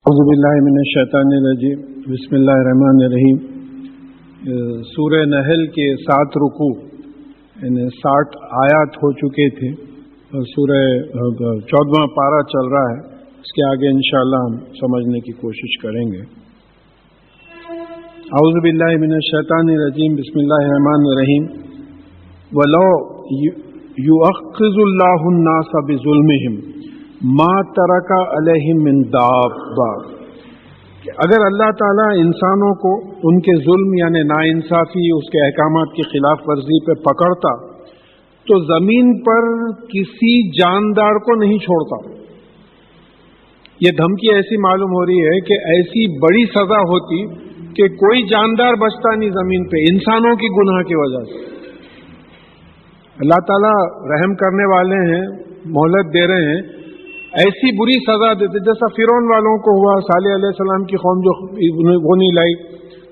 اعوذ باللہ من الشیطان الرجیم بسم اللہ الرحمن الرحیم۔ سورہ نحل کے 7 رکوع یعنی 60 آیات ہو چکے تھے اور سورہ 14واں پارہ چل رہا ہے، اس کے آگے انشاءاللہ ہم سمجھنے کی کوشش کریں گے۔ اعوذ باللہ من الشیطان الرجیم بسم اللہ الرحمن الرحیم۔ وَلَوْ يُؤَخِّذُ اللَّهُ النَّاسَ بِظُلْمِهِمْ ما ترک علیہم من دابہ، اگر اللہ تعالیٰ انسانوں کو ان کے ظلم یعنی ناانصافی، اس کے احکامات کی خلاف ورزی پہ پکڑتا تو زمین پر کسی جاندار کو نہیں چھوڑتا۔ یہ دھمکی ایسی معلوم ہو رہی ہے کہ ایسی بڑی سزا ہوتی کہ کوئی جاندار بچتا نہیں زمین پہ انسانوں کی گناہ کی وجہ سے۔ اللہ تعالیٰ رحم کرنے والے ہیں، مہلت دے رہے ہیں، ایسی بری سزا دیتے جیسا فرعون والوں کو ہوا۔ صالح علیہ السلام کی قوم جو وہ نہیں لائی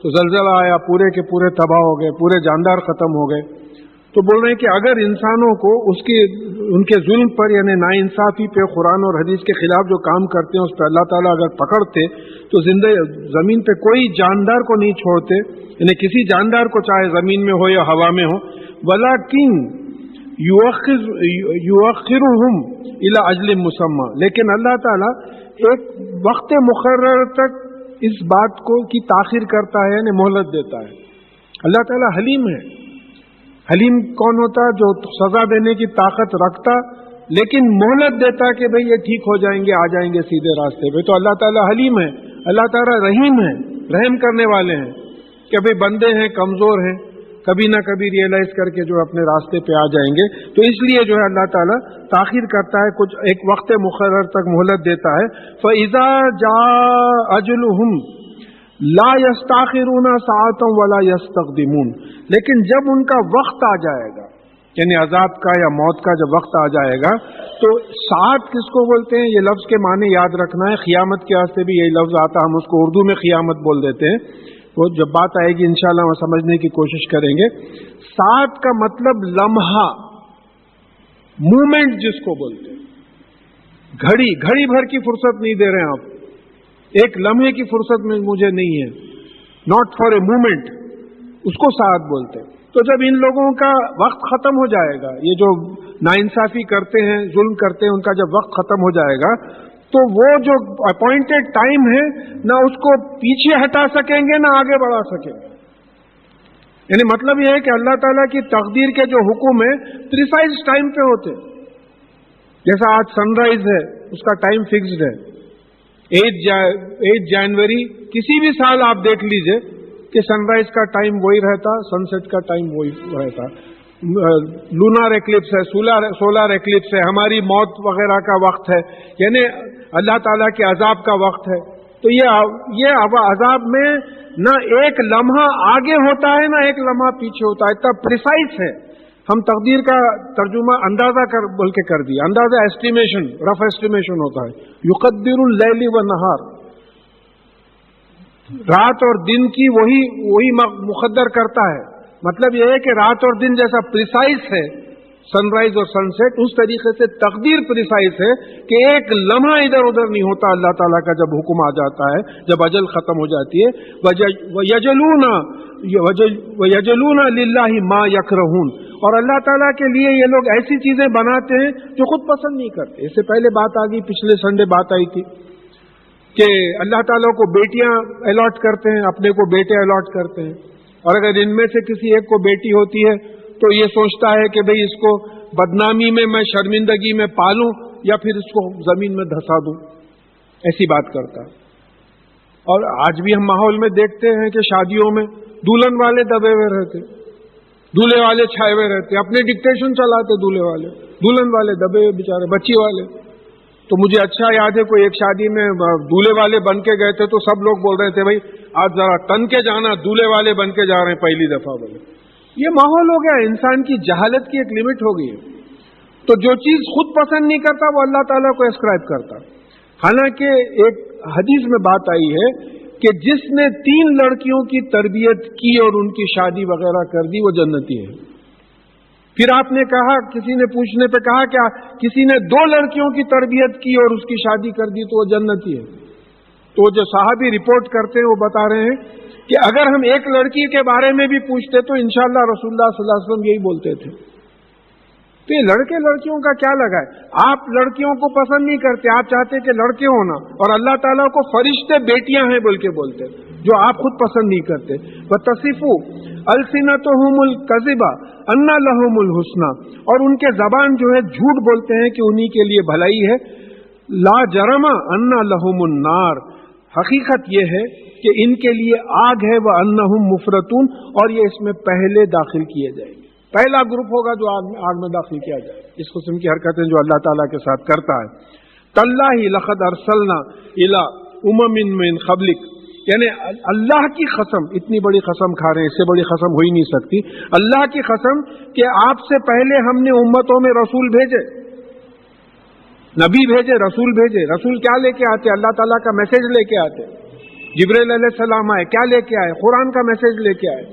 تو زلزلہ آیا، پورے کے پورے تباہ ہو گئے، پورے جاندار ختم ہو گئے۔ تو بول رہے ہیں کہ اگر انسانوں کو ان کے ظلم پر یعنی ناانصافی پہ، قرآن اور حدیث کے خلاف جو کام کرتے ہیں اس پہ اللہ تعالیٰ اگر پکڑتے تو زمین پہ کوئی جاندار کو نہیں چھوڑتے، یعنی کسی جاندار کو، چاہے زمین میں ہو یا ہوا میں ہو۔ وَلَكِنْ يُؤَخِّرُهُمْ الی اجل مسمى، لیکن اللہ تعالیٰ ایک وقت مقرر تک اس بات کو کی تاخیر کرتا ہے، یعنی مہلت دیتا ہے۔ اللہ تعالیٰ حلیم ہے۔ حلیم کون ہوتا؟ جو سزا دینے کی طاقت رکھتا لیکن مہلت دیتا کہ بھئی یہ ٹھیک ہو جائیں گے، آ جائیں گے سیدھے راستے پہ۔ تو اللہ تعالیٰ حلیم ہے، اللہ تعالیٰ رحیم ہے، رحم کرنے والے ہیں کہ بھئی بندے ہیں، کمزور ہیں، کبھی نہ کبھی ریئلائز کر کے جو اپنے راستے پہ آ جائیں گے۔ تو اس لیے جو ہے اللہ تعالیٰ تاخیر کرتا ہے، کچھ ایک وقت مقرر تک مہلت دیتا ہے۔ فَإِذَا جَاءَ أَجَلُهُمْ لَا يَسْتَأْخِرُونَ سَاعَةً وَلَا يَسْتَقْدِمُونَ، لیکن جب ان کا وقت آ جائے گا، یعنی عذاب کا یا موت کا جب وقت آ جائے گا، تو ساعت کس کو بولتے ہیں؟ یہ لفظ کے معنی یاد رکھنا ہے۔ قیامت کے واسطے بھی یہی لفظ آتا، ہم اس کو اردو میں قیامت بول دیتے ہیں۔ وہ جب بات آئے گی انشاءاللہ ہم سمجھنے کی کوشش کریں گے۔ ساعت کا مطلب لمحہ، مومنٹ جس کو بولتے ہیں، گھڑی بھر کی فرصت نہیں دے رہے ہیں آپ، ایک لمحے کی فرصت میں مجھے نہیں ہے، ناٹ فار اے مومنٹ، اس کو ساعت بولتے ہیں۔ تو جب ان لوگوں کا وقت ختم ہو جائے گا، یہ جو ناانصافی کرتے ہیں، ظلم کرتے ہیں، ان کا جب وقت ختم ہو جائے گا تو وہ جو اپوائنٹڈ ٹائم ہے نہ اس کو پیچھے ہٹا سکیں گے نہ آگے بڑھا سکیں گے۔ یعنی مطلب یہ ہے کہ اللہ تعالیٰ کی تقدیر کے جو حکم ہے پریسائز ٹائم پہ ہوتے، جیسا آج سن رائز ہے اس کا ٹائم فکسڈ ہے، 8 جنوری کسی بھی سال آپ دیکھ لیجئے کہ سن رائز کا ٹائم وہی رہتا، سن سیٹ کا ٹائم وہی رہتا۔ لونار ایکلپس ہے، سولار ایکلپس ہے، ہماری موت وغیرہ کا وقت ہے، یعنی اللہ تعالیٰ کے عذاب کا وقت ہے۔ تو یہ عذاب میں نہ ایک لمحہ آگے ہوتا ہے نہ ایک لمحہ پیچھے ہوتا ہے، اتنا پریسائز ہے۔ ہم تقدیر کا ترجمہ اندازہ بول کے کر دیا، اندازہ ایسٹیمیشن، رف ایسٹیمیشن ہوتا ہے۔ یقدر اللیل والنہار، رات اور دن کی وہی مقدر کرتا ہے۔ مطلب یہ ہے کہ رات اور دن جیسا پریسائز ہے سن رائز اور سن سیٹ، اس طریقے سے تقدیر پریسائز ہے کہ ایک لمحہ ادھر ادھر نہیں ہوتا اللہ تعالیٰ کا جب حکم آ جاتا ہے، جب اجل ختم ہو جاتی ہے۔ وَيَجْعَلُونَ لِلَّهِ مَا يَكْرَهُونَ، اور اللہ تعالیٰ کے لیے یہ لوگ ایسی چیزیں بناتے ہیں جو خود پسند نہیں کرتے۔ اس سے پہلے بات آ گئی، پچھلے سنڈے بات آئی تھی کہ اللہ تعالیٰ کو بیٹیاں الاٹ کرتے ہیں، اپنے کو بیٹے الاٹ کرتے ہیں، اور اگر ان میں سے کسی ایک کو بیٹی ہوتی ہے تو یہ سوچتا ہے کہ بھئی اس کو بدنامی میں شرمندگی میں پالوں یا پھر اس کو زمین میں دھسا دوں، ایسی بات کرتا ہے۔ اور آج بھی ہم ماحول میں دیکھتے ہیں کہ شادیوں میں دلہن والے دبے ہوئے رہتے، دولہے والے چھائے ہوئے رہتے، اپنے ڈکٹیشن چلاتے دولہے والے، دلہن والے دبے ہوئے بیچارے، بچی والے۔ تو مجھے اچھا یاد ہے کوئی ایک شادی میں دولہے والے بن کے گئے تھے تو سب لوگ بول رہے تھے بھائی آج ذرا تن کے جانا، دولہے والے بن کے جا رہے ہیں پہلی دفعہ بولے۔ یہ ماحول ہو گیا، انسان کی جہالت کی ایک لمٹ ہو گئی ہے۔ تو جو چیز خود پسند نہیں کرتا وہ اللہ تعالیٰ کو اسکرائب کرتا۔ حالانکہ ایک حدیث میں بات آئی ہے کہ جس نے 3 لڑکیوں کی تربیت کی اور ان کی شادی وغیرہ کر دی وہ جنتی ہے۔ پھر آپ نے کہا، کسی نے پوچھنے پہ کہا کیا کسی نے 2 لڑکیوں کی تربیت کی اور اس کی شادی کر دی تو وہ جنتی ہے؟ تو جو صحابی رپورٹ کرتے ہیں وہ بتا رہے ہیں کہ اگر ہم ایک لڑکی کے بارے میں بھی پوچھتے تو انشاءاللہ رسول اللہ صلی اللہ علیہ وسلم یہی بولتے تھے. تو یہ لڑکے لڑکیوں کا کیا لگا ہے؟ آپ لڑکیوں کو پسند نہیں کرتے، آپ چاہتے کہ لڑکے ہونا، اور اللہ تعالیٰ کو فرشتے بیٹیاں ہیں بول کے بولتے جو آپ خود پسند نہیں کرتے. وَتَصِفُوا أَلْسِنَتُهُمُ الْكَذِبَ أَنَّ لَهُمُ الْحُسْنَى، اور ان کے زبان جو ہے جھوٹ بولتے ہیں کہ انہی کے لیے بھلائی ہے. لا جرم أَنَّ لَهُمُ النَّارِ، حقیقت یہ ہے کہ ان کے لیے آگ ہے، وَأَنَّهُمْ مُفْرَطُونَ، اور یہ اس میں پہلے داخل کیے جائیں گے. پہلا گروپ ہوگا جو آگ میں داخل کیا جائے اس قسم کی حرکتیں جو اللہ تعالیٰ کے ساتھ کرتا ہے. تَاللَّهِ لَقَدْ أَرْسَلْنَا إِلَىٰ أُمَمٍ مِّن قَبْلِكَ، یعنی اللہ کی قسم، اتنی بڑی قسم کھا رہے ہیں، اس سے بڑی قسم ہو ہی نہیں سکتی. اللہ کی قسم کہ آپ سے پہلے ہم نے امتوں میں رسول بھیجے، نبی بھیجے، رسول بھیجے. رسول کیا لے کے آتے؟ اللہ تعالیٰ کا میسج لے کے آتے. جبرائیل علیہ السلام آئے، کیا لے کے آئے؟ قرآن کا میسج لے کے آئے.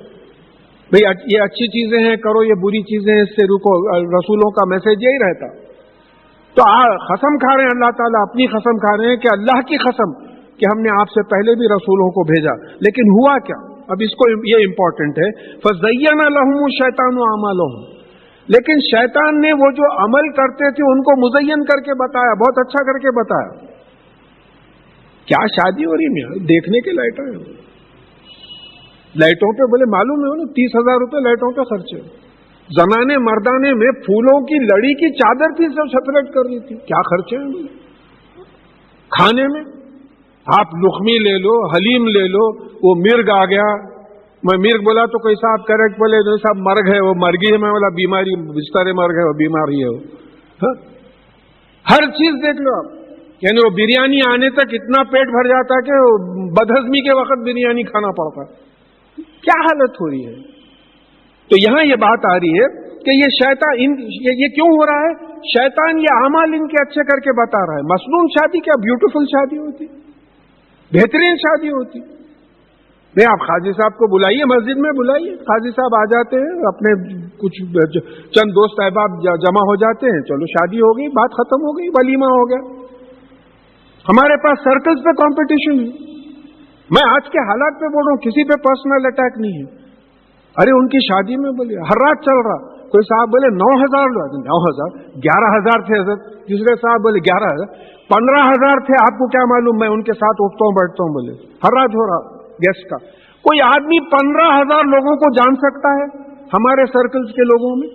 بھئی یہ اچھی چیزیں ہیں کرو، یہ بری چیزیں ہیں اس سے رکو. رسولوں کا میسج یہی رہتا. تو قسم کھا رہے ہیں اللہ تعالیٰ، اپنی قسم کھا رہے ہیں کہ اللہ کی قسم کہ ہم نے آپ سے پہلے بھی رسولوں کو بھیجا. لیکن ہوا کیا؟ اب اس کو یہ امپورٹنٹ ہے. فَزَيَّنَ لَهُمُ الشَّيْطَانُ أَعْمَالَهُمْ، لیکن شیطان نے وہ جو عمل کرتے تھے ان کو مزین کر کے بتایا، بہت اچھا کر کے بتایا. کیا شادی ہو رہی ہے؟ دیکھنے کے لائٹیں ہیں، لائٹوں پہ بولے معلوم ہے نا 30,000 روپے لائٹوں پہ خرچے. زمانے مردانے میں پھولوں کی لڑی کی چادر تھی، سب سپریٹ کر رہی تھی. کیا خرچے ہیں بولے؟ کھانے میں آپ لخمی لے لو، حلیم لے لو، وہ مرغ آ گیا. میں مرغ بولا تو کوئی صاحب کریکٹ بولے جو صاحب مرغ ہے وہ مرغی ہے. میں بولا بیماری بستر مرغ ہے وہ بیماری ہے وہ. ہر چیز دیکھ لو آپ. یعنی وہ بریانی آنے تک اتنا پیٹ بھر جاتا کہ بدہضمی کے وقت بریانی کھانا پڑتا. کیا حالت ہو رہی ہے؟ تو یہاں یہ بات آ رہی ہے کہ یہ شیطان یہ کیوں ہو رہا ہے؟ شیطان یہ اعمال ان کے اچھے کر کے بتا رہا ہے. مصنون شادی کیا بیوٹیفل شادی ہوتی، بہترین شادی ہوتی. نہیں، آپ قاضی صاحب کو بلائیے، مسجد میں بلائیے، قاضی صاحب آ جاتے ہیں، اپنے کچھ چند دوست احباب جمع ہو جاتے ہیں، چلو شادی ہو گئی، بات ختم ہو گئی، ولیمہ ہو گیا. ہمارے پاس سرکلز پہ کمپٹیشن ہے. میں آج کے حالات پہ بول رہا ہوں، کسی پہ پرسنل اٹیک نہیں ہے. ارے ان کی شادی میں بولے ہر رات چل رہا. کوئی صاحب بولے 9,000 لوگ، 9,000 11,000 تھے حضرت. دوسرے صاحب بولے 11,000 15,000 تھے. آپ کو کیا معلوم، میں ان کے ساتھ اٹھتا ہوں بیٹھتا ہوں. بولے ہر رات ہو رہا گیسٹ کا. کوئی آدمی 15,000 لوگوں کو جان سکتا ہے ہمارے سرکلز کے لوگوں میں؟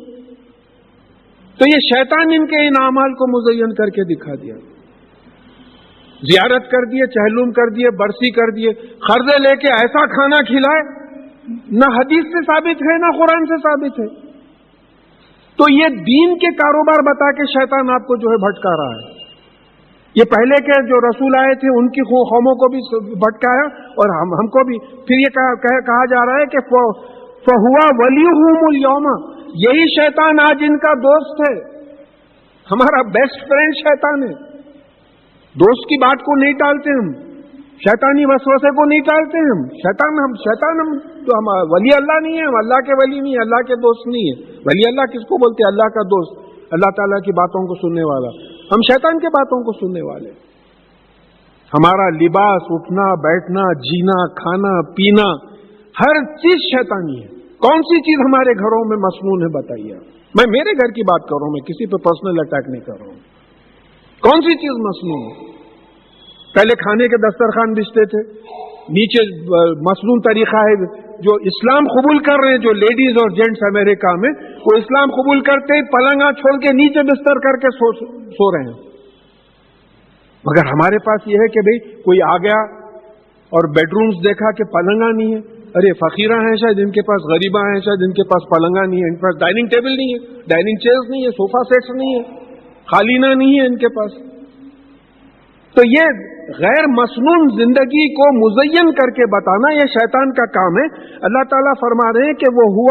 تو یہ شیطان ان کے ان اعمال کو مزین کر کے دکھا دیا. زیارت کر دیے، چہلوم کر دیے، برسی کر دیے، قرضے لے کے ایسا کھانا کھلائے، نہ حدیث سے ثابت ہے نہ قرآن سے ثابت ہے. تو یہ دین کے کاروبار بتا کے شیطان آپ کو جو ہے بھٹکا رہا ہے. یہ پہلے کے جو رسول آئے تھے ان کی قوموں کو بھی بھٹکایا اور ہم کو بھی. پھر یہ کہا جا رہا ہے کہ فَهُوَ وَلِيُّهُمُ الْيَوْمَ، یہی شیطان آج ان کا دوست ہے، ہمارا بیسٹ فرینڈ شیطان ہے. دوست کی بات کو نہیں ٹالتے ہم، شیطانی وسوسے کو نہیں ٹالتے ہم. شیطان ہم تو ہم ولی اللہ نہیں ہے، ہم اللہ کے ولی نہیں ہے، اللہ کے دوست نہیں ہے. ولی اللہ کس کو بولتے ہیں؟ اللہ کا دوست، اللہ تعالیٰ کی باتوں کو سننے والا. ہم شیطان کے باتوں کو سننے والے. ہمارا لباس، اٹھنا بیٹھنا، جینا کھانا پینا، ہر چیز شیطانی ہے. کون سی چیز ہمارے گھروں میں مصنون ہے بتائیے. میں میرے گھر کی بات کر رہا ہوں، میں کسی پہ پرسنل اٹیک نہیں کر رہا ہوں. کون سی چیز مصنون ہے؟ پہلے کھانے کے دسترخوان بچتے تھے، نیچے مصنون طریقہ ہے جو اسلام قبول کر رہے ہیں. جو لیڈیز اور جینٹس امریکہ میں وہ اسلام قبول کرتے ہی پلنگا چھوڑ کے نیچے بستر کر کے سو رہے ہیں. مگر ہمارے پاس یہ ہے کہ بھئی کوئی آ گیا اور بیڈ رومز دیکھا کہ پلنگا نہیں ہے. ارے فقیرہ ہیں شاید ان کے پاس، غریبہ ہیں شاید ان کے پاس پلنگا نہیں ہے، ان کے پاس ڈائننگ ٹیبل نہیں ہے، ڈائننگ چیئرز نہیں ہے، صوفہ سیٹس نہیں ہے، قالینہ نہیں ہے ان کے پاس. تو یہ غیر مسنون زندگی کو مزین کر کے بتانا یہ شیطان کا کام ہے. اللہ تعالیٰ فرما رہے ہیں کہ فَهُوَ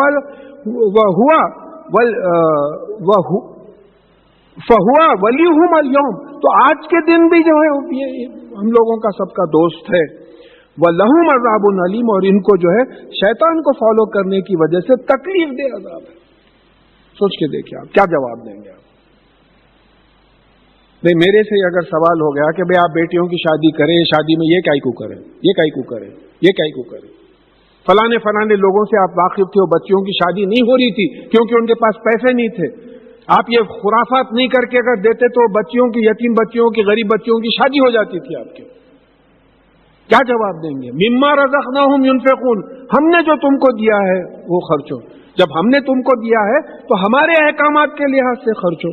وَلِيُّهُمُ الْيَوْمَ، تو آج کے دن بھی جو ہے ہم لوگوں کا سب کا دوست ہے. وَلَهُمْ عَذَابٌ أَلِيمٌ، اور ان کو جو ہے شیطان کو فالو کرنے کی وجہ سے تکلیف دہ عذاب ہے. سوچ کے دیکھیں آپ کیا جواب دیں گے. آپ نہیں میرے سے اگر سوال ہو گیا کہ بھئی آپ بیٹیوں کی شادی کریں، شادی میں یہ کائی کو کریں، یہ کائی کو کریں، یہ کائی کو کریں، فلانے لوگوں سے آپ واقف تھے، وہ بچیوں کی شادی نہیں ہو رہی تھی کیونکہ ان کے پاس پیسے نہیں تھے، آپ یہ خرافات نہیں کر کے اگر دیتے تو بچیوں کی، یتیم بچیوں کی، غریب بچیوں کی شادی ہو جاتی تھی آپ کے، کیا جواب دیں گے؟ مما رزقناہم ينفقون، ہم نے جو تم کو دیا ہے وہ خرچو، جب ہم نے تم کو دیا ہے تو ہمارے احکامات کے لحاظ سے خرچو،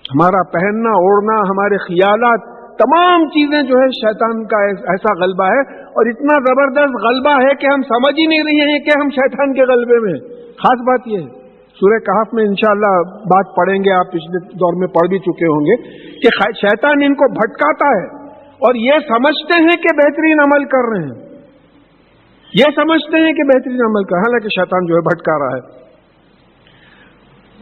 ہمارا پہننا اوڑھنا، ہمارے خیالات، تمام چیزیں جو ہے شیطان کا ایسا غلبہ ہے، اور اتنا زبردست غلبہ ہے کہ ہم سمجھ ہی نہیں رہے ہیں کہ ہم شیطان کے غلبے میں۔ خاص بات یہ ہے، سورہ کہف میں انشاءاللہ بات پڑھیں گے، آپ پچھلے دور میں پڑھ بھی چکے ہوں گے کہ شیطان ان کو بھٹکاتا ہے اور یہ سمجھتے ہیں کہ بہترین عمل کر رہے ہیں، یہ سمجھتے ہیں کہ بہترین عمل کر رہے ہیں، حالانکہ شیطان جو ہے بھٹکا رہا ہے۔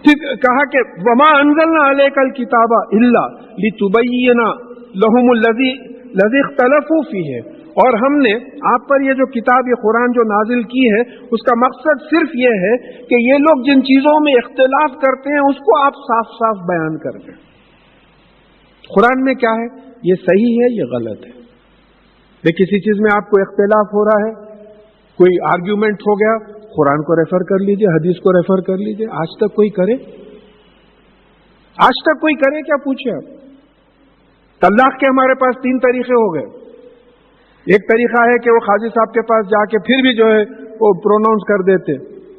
پھر کہا کہ وما انزلنا علیک الکتاب الا لتبین لهم الذی اختلفوا فیہ، اور ہم نے آپ پر یہ جو کتاب یہ قرآن جو نازل کی ہے اس کا مقصد صرف یہ ہے کہ یہ لوگ جن چیزوں میں اختلاف کرتے ہیں اس کو آپ صاف صاف بیان کر دیں۔ قرآن میں کیا ہے، یہ صحیح ہے، یہ غلط ہے۔ بھئی کسی چیز میں آپ کو اختلاف ہو رہا ہے، کوئی آرگیومنٹ ہو گیا، قرآن کو ریفر کر لیجئے، حدیث کو ریفر کر لیجئے۔ آج تک کوئی کرے؟ آج تک کوئی کرے کیا؟ پوچھیں آپ۔ طلاق کے ہمارے پاس 3 طریقے ہو گئے۔ ایک طریقہ ہے کہ وہ قاضی صاحب کے پاس جا کے پھر بھی جو ہے وہ پروناؤنس کر دیتے،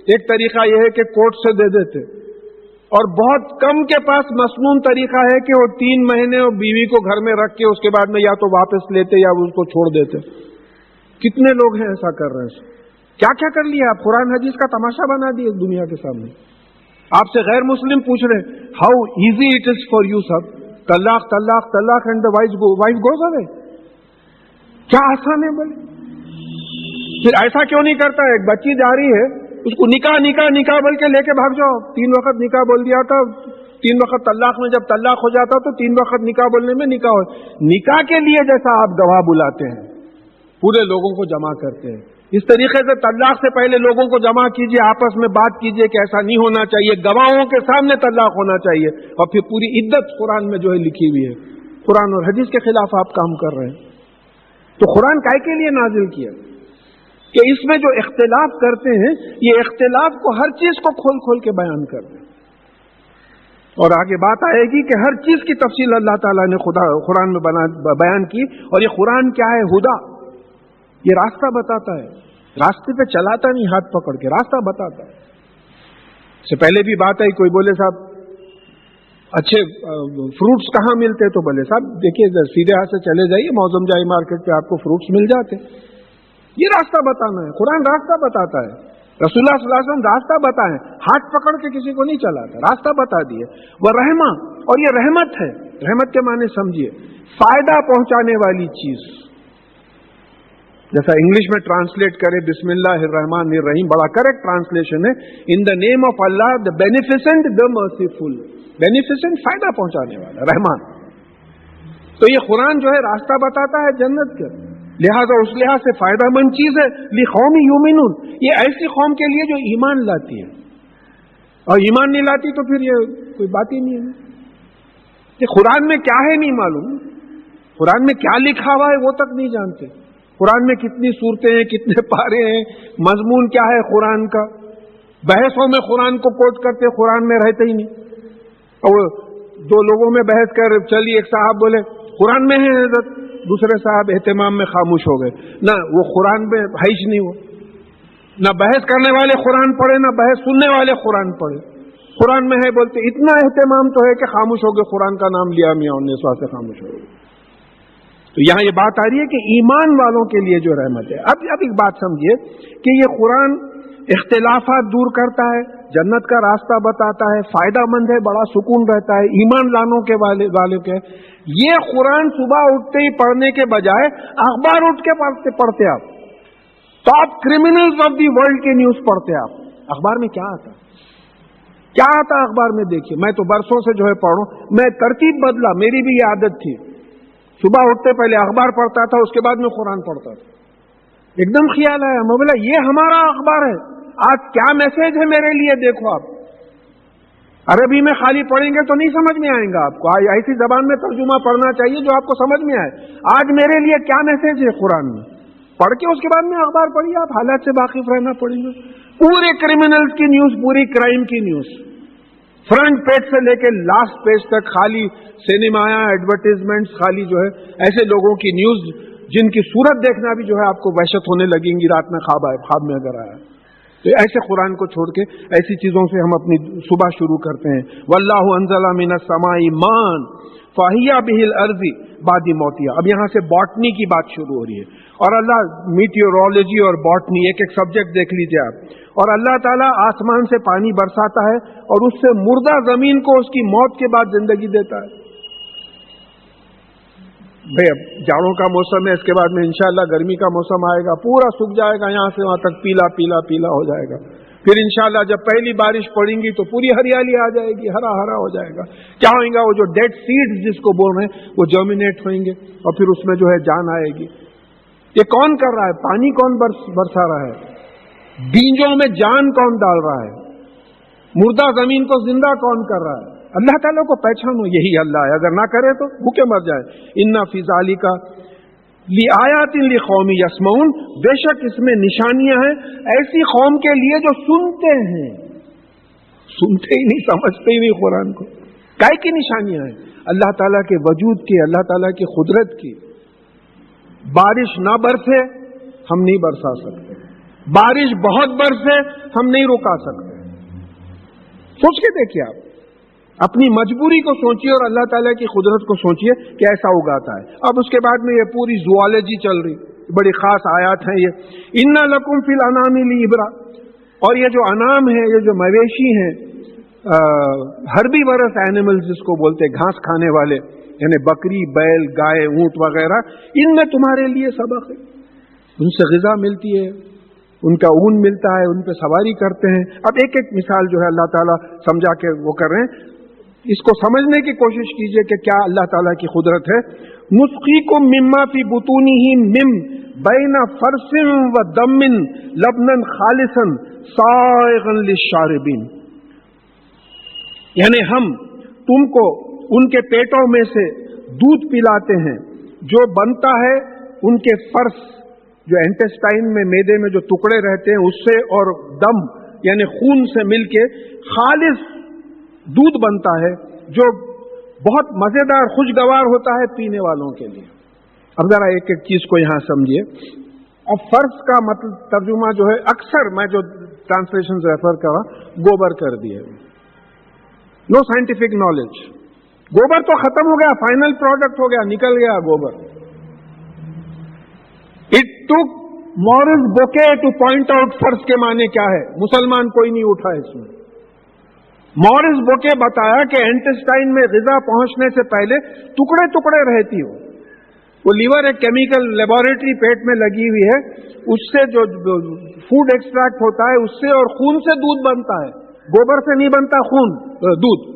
ایک طریقہ یہ ہے کہ کورٹ سے دے دیتے، اور بہت کم کے پاس مسنون طریقہ ہے کہ وہ 3 مہینے بیوی کو گھر میں رکھ کے اس کے بعد میں یا تو واپس لیتے یا اس کو چھوڑ دیتے۔ کتنے لوگ ہیں ایسا کر رہے ہیں؟ کیا کیا کر لیا آپ؟ قرآن حدیث کا تماشا بنا دیے دنیا کے سامنے۔ آپ سے غیر مسلم پوچھ رہے ہیں how easy it is for you سب، طلاق طلاق طلاق and the wife goes away, کیا آسان ہے بولے؟ پھر ایسا کیوں نہیں کرتا؟ ایک بچی جا رہی ہے، اس کو نکاح نکاح نکاح بول کے لے کے بھاگ جاؤ، 3 وقت نکاح بول دیا تھا، 3 وقت طلاق میں جب طلاق ہو جاتا تو 3 وقت نکاح بولنے میں نکاح ہو، نکاح کے لیے جیسا آپ گواہ بلاتے ہیں، پورے لوگوں کو جمع کرتے ہیں، اس طریقے سے طلاق سے پہلے لوگوں کو جمع کیجئے، آپس میں بات کیجئے کہ ایسا نہیں ہونا چاہیے، گواہوں کے سامنے طلاق ہونا چاہیے، اور پھر پوری عدت قرآن میں جو ہے لکھی ہوئی ہے۔ قرآن اور حدیث کے خلاف آپ کام کر رہے ہیں۔ تو قرآن کائے کے لیے نازل کیا کہ اس میں جو اختلاف کرتے ہیں یہ اختلاف کو، ہر چیز کو کھول کھول کے بیان کر دیں، اور آگے بات آئے گی کہ ہر چیز کی تفصیل اللہ تعالیٰ نے قرآن میں بیان کی، اور یہ قرآن کیا ہے؟ ہدا، یہ راستہ بتاتا ہے، راستے پہ چلاتا نہیں ہاتھ پکڑ کے، راستہ بتاتا ہے۔ اس سے پہلے بھی بات آئی، کوئی بولے صاحب اچھے فروٹس کہاں ملتے؟ تو بولے صاحب دیکھیے سیدھے ہاتھ سے چلے جائیے، موزم جائی مارکیٹ پہ آپ کو فروٹس مل جاتے۔ یہ راستہ بتانا ہے، قرآن راستہ بتاتا ہے، رسول اللہ صلی اللہ علیہ وسلم راستہ بتائیں، ہاتھ پکڑ کے کسی کو نہیں چلاتا، راستہ بتا دیے۔ وہ رحمہ، اور یہ رحمت ہے، رحمت کے معنی سمجھیے، فائدہ پہنچانے والی چیز، جیسا انگلش میں ٹرانسلیٹ کرے بسم اللہ الرحمن الرحیم، بڑا کریکٹ ٹرانسلیشن ہے، ان دا name of Allah the بینیفیسنٹ the merciful, بینیفیسنٹ فائدہ پہنچانے والا، رحمان۔ تو یہ قرآن جو ہے راستہ بتاتا ہے جنت کا، لہذا اس لحاظ سے فائدہ مند چیز ہے۔ لقوم یؤمنون، یہ ایسی قوم کے لیے جو ایمان لاتی ہے، اور ایمان نہیں لاتی تو پھر یہ کوئی بات ہی نہیں ہے۔ کہ قرآن میں کیا ہے نہیں معلوم، قرآن میں کیا لکھا ہوا ہے وہ تک نہیں جانتے، قرآن میں کتنی صورتیں ہیں، کتنے پارے ہیں، مضمون کیا ہے قرآن کا، بحثوں میں قرآن کو کوٹ کرتے، قرآن میں رہتے ہی نہیں۔ اور 2 لوگوں میں بحث کر چلی، ایک صاحب بولے قرآن میں ہے حضرت، دوسرے صاحب اہتمام میں خاموش ہو گئے، نہ وہ قرآن میں حیش نہیں ہوا، نہ بحث کرنے والے قرآن پڑھے، نہ بحث سننے والے قرآن پڑھے، قرآن میں ہے بولتے اتنا اہتمام تو ہے کہ خاموش ہو گئے، قرآن کا نام لیا میاں نے، اس واسطے خاموش ہو گئے۔ تو یہاں یہ بات آ رہی ہے کہ ایمان والوں کے لیے جو رحمت ہے۔ اب ایک بات سمجھیے کہ یہ قرآن اختلافات دور کرتا ہے، جنت کا راستہ بتاتا ہے، فائدہ مند ہے، بڑا سکون رہتا ہے ایمان لانے کے والے کے۔ یہ قرآن صبح اٹھتے ہی پڑھنے کے بجائے اخبار اٹھ کے پڑھتے آپ، top criminals of the world کے نیوز پڑھتے آپ، اخبار میں کیا آتا؟ کیا آتا اخبار میں؟ دیکھیے، میں تو برسوں سے جو ہے پڑھوں، میں ترتیب بدلا، میری بھی یہ عادت تھی، صبح اٹھتے پہلے اخبار پڑھتا تھا، اس کے بعد میں قرآن پڑھتا تھا۔ ایک دم خیال آیا، میں بولا یہ ہمارا اخبار ہے، آج کیا میسج ہے میرے لیے، دیکھو آپ عربی میں خالی پڑھیں گے تو نہیں سمجھ میں آئیں گا آپ کو، ایسی زبان میں ترجمہ پڑھنا چاہیے جو آپ کو سمجھ میں آئے. آج میرے لیے کیا میسج ہے قرآن میں، پڑھ کے اس کے بعد میں اخبار پڑھیے، آپ حالات سے واقف رہنا پڑیں گے. پورے کرمنلز کی نیوز، پوری کرائم کی نیوز، فرنٹ پیج سے لے کے لاسٹ پیج تک خالی سینمایا، ایڈورٹیزمنٹس، خالی جو ہے ایسے لوگوں کی نیوز جن کی صورت دیکھنا بھی جو ہے آپ کو وحشت ہونے لگیں گی. رات میں خواب میں اگر آیا تو ایسے قرآن کو چھوڑ کے ایسی چیزوں سے ہم اپنی صبح شروع کرتے ہیں. واللہ انزل من السماء ماء فاحیا به الارض بعد موتها. اب یہاں سے باٹنی کی بات شروع ہو رہی ہے، اور اللہ میٹیورولوجی اور باٹنی ایک ایک سبجیکٹ دیکھ لیجیے آپ. اور اللہ تعالیٰ آسمان سے پانی برساتا ہے اور اس سے مردہ زمین کو اس کی موت کے بعد زندگی دیتا ہے. بھئی اب جاڑوں کا موسم ہے، اس کے بعد میں انشاءاللہ گرمی کا موسم آئے گا، پورا سوکھ جائے گا، یہاں سے وہاں تک پیلا پیلا پیلا ہو جائے گا. پھر انشاءاللہ جب پہلی بارش پڑیں گی تو پوری ہریالی آ جائے گی، ہرا ہرا ہو جائے گا. کیا ہوئیں گا؟ وہ جو ڈیڈ سیڈز جس کو بول رہے ہیں وہ جرمینیٹ ہوئیں گے اور پھر اس میں جو ہے جان آئے گی. یہ کون کر رہا ہے؟ پانی کون برسا رہا ہے؟ بیجوں میں جان کون ڈال رہا ہے؟ مردہ زمین کو زندہ کون کر رہا ہے؟ اللہ تعالیٰ کو پہچانو، یہی اللہ ہے. اگر نہ کرے تو بھوکے مر جائے. ان فی ذالک لآیات لقوم یسمعون. بے شک اس میں نشانیاں ہیں ایسی قوم کے لیے جو سنتے ہیں. سنتے ہی نہیں، سمجھتے ہی نہیں قرآن کو. کائے کی نشانیاں ہیں؟ اللہ تعالیٰ کے وجود کی، اللہ تعالیٰ کی قدرت کی. بارش نہ برسے ہم نہیں برسا سکتے، بارش بہت برسے ہم نہیں رکا سکتے. سوچ کے دیکھیے، آپ اپنی مجبوری کو سوچیے اور اللہ تعالیٰ کی قدرت کو سوچیے کہ ایسا اگاتا ہے. اب اس کے بعد میں یہ پوری زوالوجی چل رہی، بڑی خاص آیات ہیں یہ. ان لکم فی الانعام لعبرۃ. اور یہ جو انعام ہے، یہ جو مویشی ہیں، ہربی ورس اینیملز جس کو بولتے ہیں، گھاس کھانے والے، یعنی بکری، بیل، گائے، اونٹ وغیرہ، ان میں تمہارے لیے سبق ہے. ان سے غذا ملتی ہے، ان کا اون ملتا ہے، ان پہ سواری کرتے ہیں. اب ایک ایک مثال جو ہے اللہ تعالیٰ سمجھا کے وہ کر رہے ہیں. اس کو سمجھنے کی کوشش کیجئے کہ کیا اللہ تعالیٰ کی قدرت ہے. نسقیکم مما فی بطونہ من بین فرث و دم لبنا خالصا سائغا للشاربین. یعنی ہم تم کو ان کے پیٹوں میں سے دودھ پلاتے ہیں جو بنتا ہے ان کے فرث، جو انٹسٹائن میں، معدے میں جو ٹکڑے رہتے ہیں اس سے، اور دم یعنی خون سے مل کے خالص دودھ بنتا ہے جو بہت مزیدار، خوشگوار ہوتا ہے پینے والوں کے لیے. اب ذرا ایک ایک چیز کو یہاں سمجھیے. اب فرض کا مطلب ترجمہ جو ہے اکثر میں جو ٹرانسلیشن ریفر کرا گوبر کر دیے. نو سائنٹیفک نالج. گوبر تو ختم ہو گیا، فائنل پروڈکٹ ہو گیا، نکل گیا گوبر. اٹ ٹوک مورس بوکے ٹو پوائنٹ آؤٹ فرض کے معنی کیا ہے. مسلمان کوئی نہیں اٹھا اس میں. مورس بوکے بتایا کہ انٹسٹائن میں غذا پہنچنے سے پہلے ٹکڑے ٹکڑے رہتی ہو. وہ لیور ایک کیمیکل لیبورٹری پیٹ میں لگی ہوئی ہے، اس سے جو فوڈ ایکسٹریکٹ ہوتا ہے اس سے، اور خون سے دودھ بنتا ہے. گوبر سے نہیں بنتا خون، دودھ.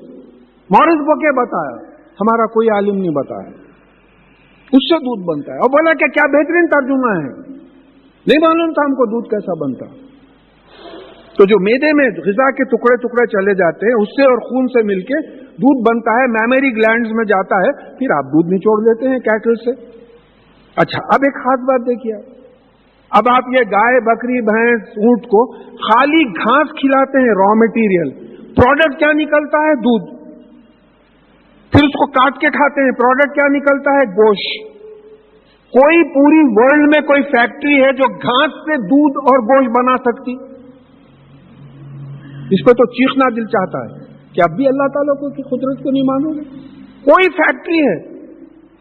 مورس بوکے بتایا، ہمارا کوئی عالم نہیں بتایا. اس سے دودھ بنتا ہے. اور بولا کہ کیا بہترین ترجمہ ہے، نہیں معلوم تھا ہم کو دودھ کیسا بنتا. تو جو معدے میں غذا کے ٹکڑے ٹکڑے چلے جاتے ہیں اس سے اور خون سے مل کے دودھ بنتا ہے، میمری گلینڈز میں جاتا ہے، پھر آپ دودھ نچوڑ لیتے ہیں کیٹل سے. اچھا، اب ایک خاص بات دیکھیے. اب آپ یہ گائے، بکری، بھینس، اونٹ کو خالی گھاس کھلاتے ہیں، را مٹیریل. پروڈکٹ کیا نکلتا ہے؟ دودھ. پھر اس کو کاٹ کے کھاتے ہیں، پروڈکٹ کیا نکلتا ہے؟ گوشت. کوئی پوری ورلڈ میں کوئی فیکٹری ہے جو گھاس سے دودھ اور گوشت بنا سکتی؟ اس پہ تو چیخنا دل چاہتا ہے کہ اب بھی اللہ تعالیٰ کو کی قدرت کو نہیں مانو گے. کوئی فیکٹری ہے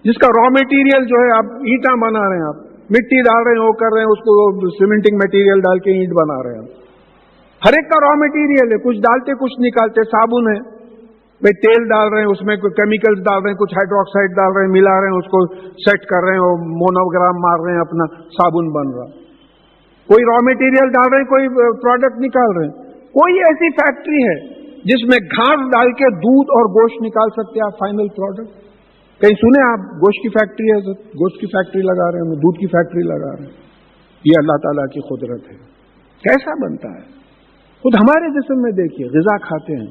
جس کا را مٹیریل جو ہے، آپ اینٹاں بنا رہے ہیں، آپ مٹی ڈال رہے ہیں، وہ کر رہے ہیں، اس کو سیمنٹنگ مٹیریل ڈال کے اینٹ بنا رہے ہیں. ہر ایک کا را مٹیریل ہے، کچھ ڈالتے کچھ نکالتے. صابن ہے، بھائی تیل ڈال رہے ہیں، اس میں کوئی کیمیکلز ڈال رہے ہیں، کچھ ہائیڈروکسائڈ ڈال رہے ہیں، ملا رہے ہیں، اس کو سیٹ کر رہے ہیں، وہ مونوگرام مار رہے ہیں، اپنا صابن بن رہا. کوئی را مٹیریل ڈال رہے ہیں، کوئی پروڈکٹ نکال رہے ہیں. کوئی ایسی فیکٹری ہے جس میں گھاس ڈال کے دودھ اور گوشت نکال سکتے ہیں آپ فائنل پروڈکٹ؟ کہیں سنے آپ گوشت کی فیکٹری ہے، گوشت کی فیکٹری لگا رہے ہیں، دودھ کی فیکٹری لگا رہے ہیں؟ یہ اللہ تعالیٰ کی قدرت ہے. کیسا بنتا ہے؟ خود ہمارے جسم میں دیکھیے، غذا کھاتے ہیں،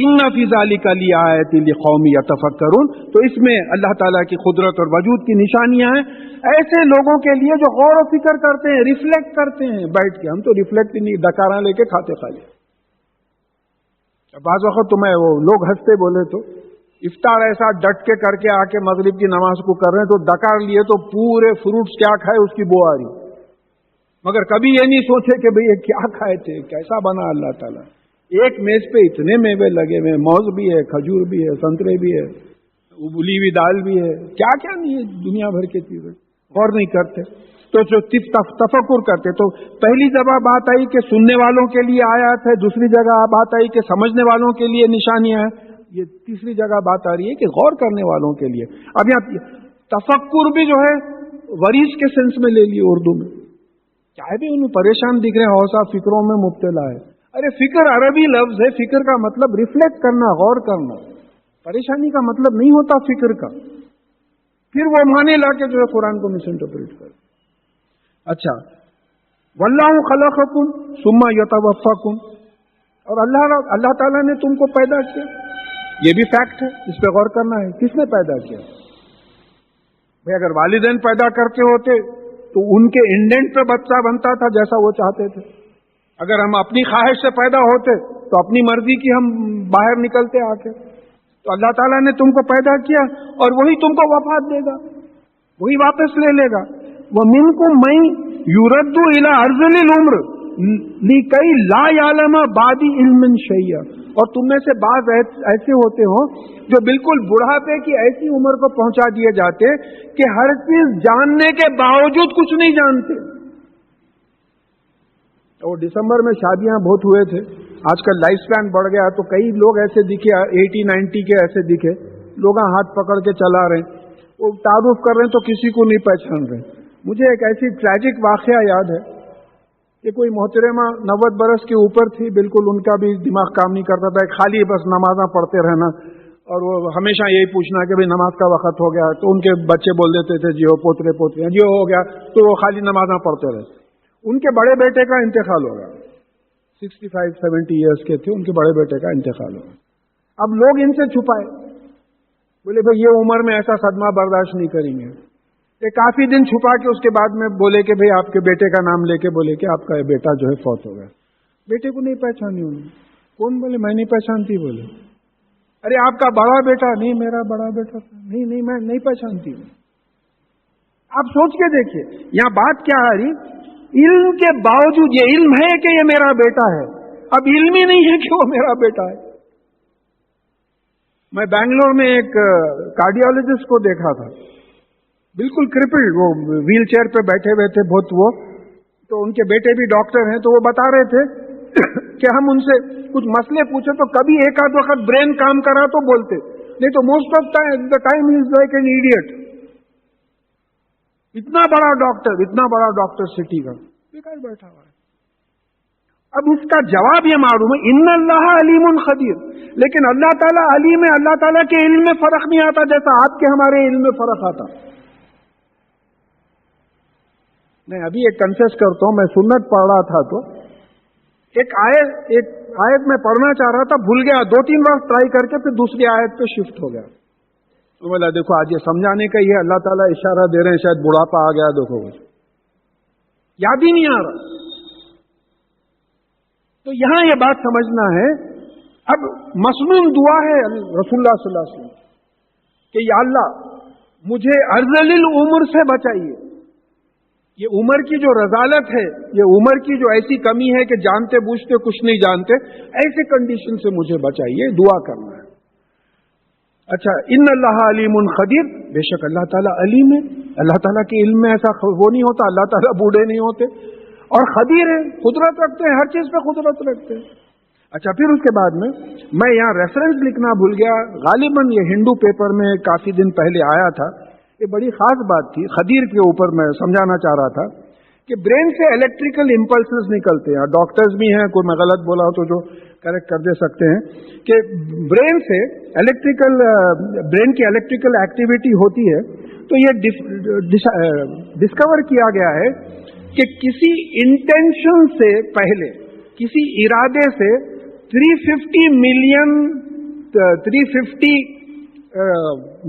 ان فی ذلک لآیۃ لقوم یتفکرون، تو اس میں اللہ تعالیٰ کی قدرت اور وجود کی نشانیاں ہیں ایسے لوگوں کے لیے جو غور و فکر کرتے ہیں، ریفلیکٹ کرتے ہیں بیٹھ کے. ہم تو ریفلیکٹ ہی نہیں، ڈکاراں لے کے کھاتے خالی. بعض وقت تو میں وہ لوگ ہنستے بولے تو افطار ایسا ڈٹ کے کر کے آ کے مغرب کی نماز کو کر رہے ہیں تو ڈکار لیے تو پورے فروٹس کیا کھائے اس کی بو آ رہی، مگر کبھی یہ نہیں سوچے کہ بھئی یہ کیا کھائے تھے، کیسا بنا اللہ تعالیٰ. ایک میز پہ اتنے میوے لگے ہوئے، موز بھی ہے، کھجور بھی ہے، سنترے بھی ہے، ابلی ہوئی دال بھی ہے، کیا کیا نہیں ہے، دنیا بھر کی چیزیں. غور نہیں کرتے تو جو تفکر کرتے. تو پہلی جگہ بات آئی کہ سننے والوں کے لیے آیات ہے، دوسری جگہ بات آئی کہ سمجھنے والوں کے لیے نشانیاں ہیں، یہ تیسری جگہ بات آ رہی ہے کہ غور کرنے والوں کے لیے. اب یہاں تفکر بھی جو ہے وریث کے سینس میں لے لی اردو میں، چاہے بھی انہیں پریشان دکھ رہے ہیں، حوصہ فکروں میں مبتلا ہے. ارے فکر عربی لفظ ہے، فکر کا مطلب ریفلیکٹ کرنا، غور کرنا. پریشانی کا مطلب نہیں ہوتا فکر کا. پھر وہ مانے لا کے جو ہے قرآن کو مس انٹرپریٹ کر. اچھا، واللہ خلقکم ثم یتوفاکم، اور اللہ تعالیٰ نے تم کو پیدا کیا، یہ بھی فیکٹ ہے، اس پہ غور کرنا ہے. کس نے پیدا کیا؟ بھئی اگر والدین پیدا کرتے ہوتے تو ان کے انڈینٹ پہ بچہ بنتا تھا جیسا وہ چاہتے تھے. اگر ہم اپنی خواہش سے پیدا ہوتے تو اپنی مرضی کی ہم باہر نکلتے آ کے. تو اللہ تعالیٰ نے تم کو پیدا کیا اور وہی تم کو وفات دے گا، وہی واپس لے لے گا. وَمِنْكُمْ مَن يُرَدُّ إِلَىٰ أَرْذَلِ الْعُمْرِ لِكَيْ لَا يَعْلَمَ بَعْدَ عِلْمٍ شَيْئًا، اور تم میں سے بعض ایسے ہوتے ہوں جو بالکل بڑھاپے کی ایسی عمر کو پہنچا دیے جاتے کہ ہر چیز جاننے کے باوجود کچھ نہیں جانتے. وہ دسمبر میں شادیاں بہت ہوئے تھے، آج کل لائف سپین بڑھ گیا تو کئی لوگ ایسے دکھے 80-90 کے ایسے دکھے، لوگ ہاتھ پکڑ کے چلا رہے ہیں، وہ تعارف کر رہے ہیں تو کسی کو نہیں پہچان رہے. مجھے ایک ایسی ٹریجک واقعہ یاد ہے کہ کوئی محترمہ 90 برس کے اوپر تھی، بالکل ان کا بھی دماغ کام نہیں کرتا تھا، خالی بس نمازاں پڑھتے رہنا، اور وہ ہمیشہ یہی پوچھنا کہ بھئی نماز کا وقت ہو گیا، تو ان کے بچے بول دیتے تھے جی ہو، پوترے پوتریاں جی ہو گیا، تو وہ خالی نمازاں پڑھتے رہتے. ان کے بڑے بیٹے کا انتقال ہو گیا، 65-70 ایئرس کے تھے، ان کے بڑے بیٹے کا انتقال ہو گیا. اب لوگ ان سے چھپائے، بولے بھئی یہ عمر میں ایسا صدمہ برداشت نہیں کریں گے. یہ کافی دن چھپا کے اس کے بعد میں بولے کہ بھئی آپ کے بیٹے کا نام لے کے بولے کہ آپ کا بیٹا جو ہے فوت ہو گیا. بیٹے کو نہیں پہچانی انہوں نے. کون؟ بولے میں نہیں پہچانتی. بولے ارے آپ کا بڑا بیٹا. نہیں میرا بڑا بیٹا تھا. نہیں میں نہیں پہچانتی. آپ سوچ کے دیکھیے یہاں بات کیا آ رہی، علم کے باوجود، یہ علم ہے کہ یہ میرا بیٹا ہے، اب علم ہی نہیں ہے کہ وہ میرا بیٹا ہے. میں بنگلور میں ایک کارڈیالوجسٹ کو دیکھا تھا، بالکل کرپلڈ، وہ ویل چیئر پہ بیٹھے ہوئے تھے بہت، وہ تو ان کے بیٹے بھی ڈاکٹر ہیں، تو وہ بتا رہے تھے کہ ہم ان سے کچھ مسئلے پوچھے تو کبھی ایک آدھ وقت برین کام کرا تو بولتے، نہیں تو موسٹ آف دا ٹائم ہی از لائک این ایڈیٹ. اتنا بڑا ڈاکٹر سٹی کا بیکار بیٹھا ہوا ہے. اب اس کا جواب یہ معلوم ہے، ان اللہ علیم خبیر، لیکن اللہ تعالیٰ علیم ہے، اللہ تعالیٰ کے علم میں فرق نہیں آتا جیسا آپ کے ہمارے علم میں فرق آتا. میں ابھی ایک کنفیس کرتا ہوں، میں سنت پڑھ رہا تھا تو ایک آیت میں پڑھنا چاہ رہا تھا، بھول گیا، 2-3 بار ٹرائی کر کے پھر دوسری آیت پہ شفٹ ہو گیا. تو بولا دیکھو آج یہ سمجھانے کا ہی ہے، اللہ تعالیٰ اشارہ دے رہے ہیں، شاید بڑھاپا آ گیا، دیکھو یاد ہی نہیں آ رہا. تو یہاں یہ بات سمجھنا ہے. اب مسنون دعا ہے رسول اللہ صلی اللہ علیہ وسلم کہ یا اللہ مجھے ارذل العمر سے بچائیے. یہ عمر کی جو رذالت ہے، یہ عمر کی جو ایسی کمی ہے کہ جانتے بوجھتے کچھ نہیں جانتے، ایسے کنڈیشن سے مجھے بچائیے، دعا کرنا ہے. اچھا، ان اللہ علیم خبیر، بے شک اللہ تعالیٰ علیم ہے، اللہ تعالیٰ کے علم میں ایسا وہ نہیں ہوتا، اللہ تعالیٰ بوڑھے نہیں ہوتے، اور خبیر ہے، قدرت رکھتے ہیں، ہر چیز پہ قدرت رکھتے ہیں. اچھا، پھر اس کے بعد میں یہاں ریفرنس لکھنا بھول گیا، غالباً یہ ہندو پیپر میں کافی دن پہلے آیا تھا. یہ بڑی خاص بات تھی، خدیر کے اوپر میں سمجھانا چاہ رہا تھا کہ برین سے الیکٹریکل امپلسز نکلتے ہیں. ڈاکٹرز بھی ہیں، کوئی میں غلط بولا ہو تو جو کریکٹ کر دے سکتے ہیں، کہ برین سے برین کی الیکٹریکل ایکٹیویٹی ہوتی ہے. تو یہ ڈسکور کیا گیا ہے کہ کسی انٹینشن سے پہلے، کسی ارادے سے 350 million 350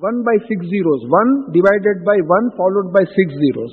1/6 zeros, 1 divided by 1 followed by 6 zeros।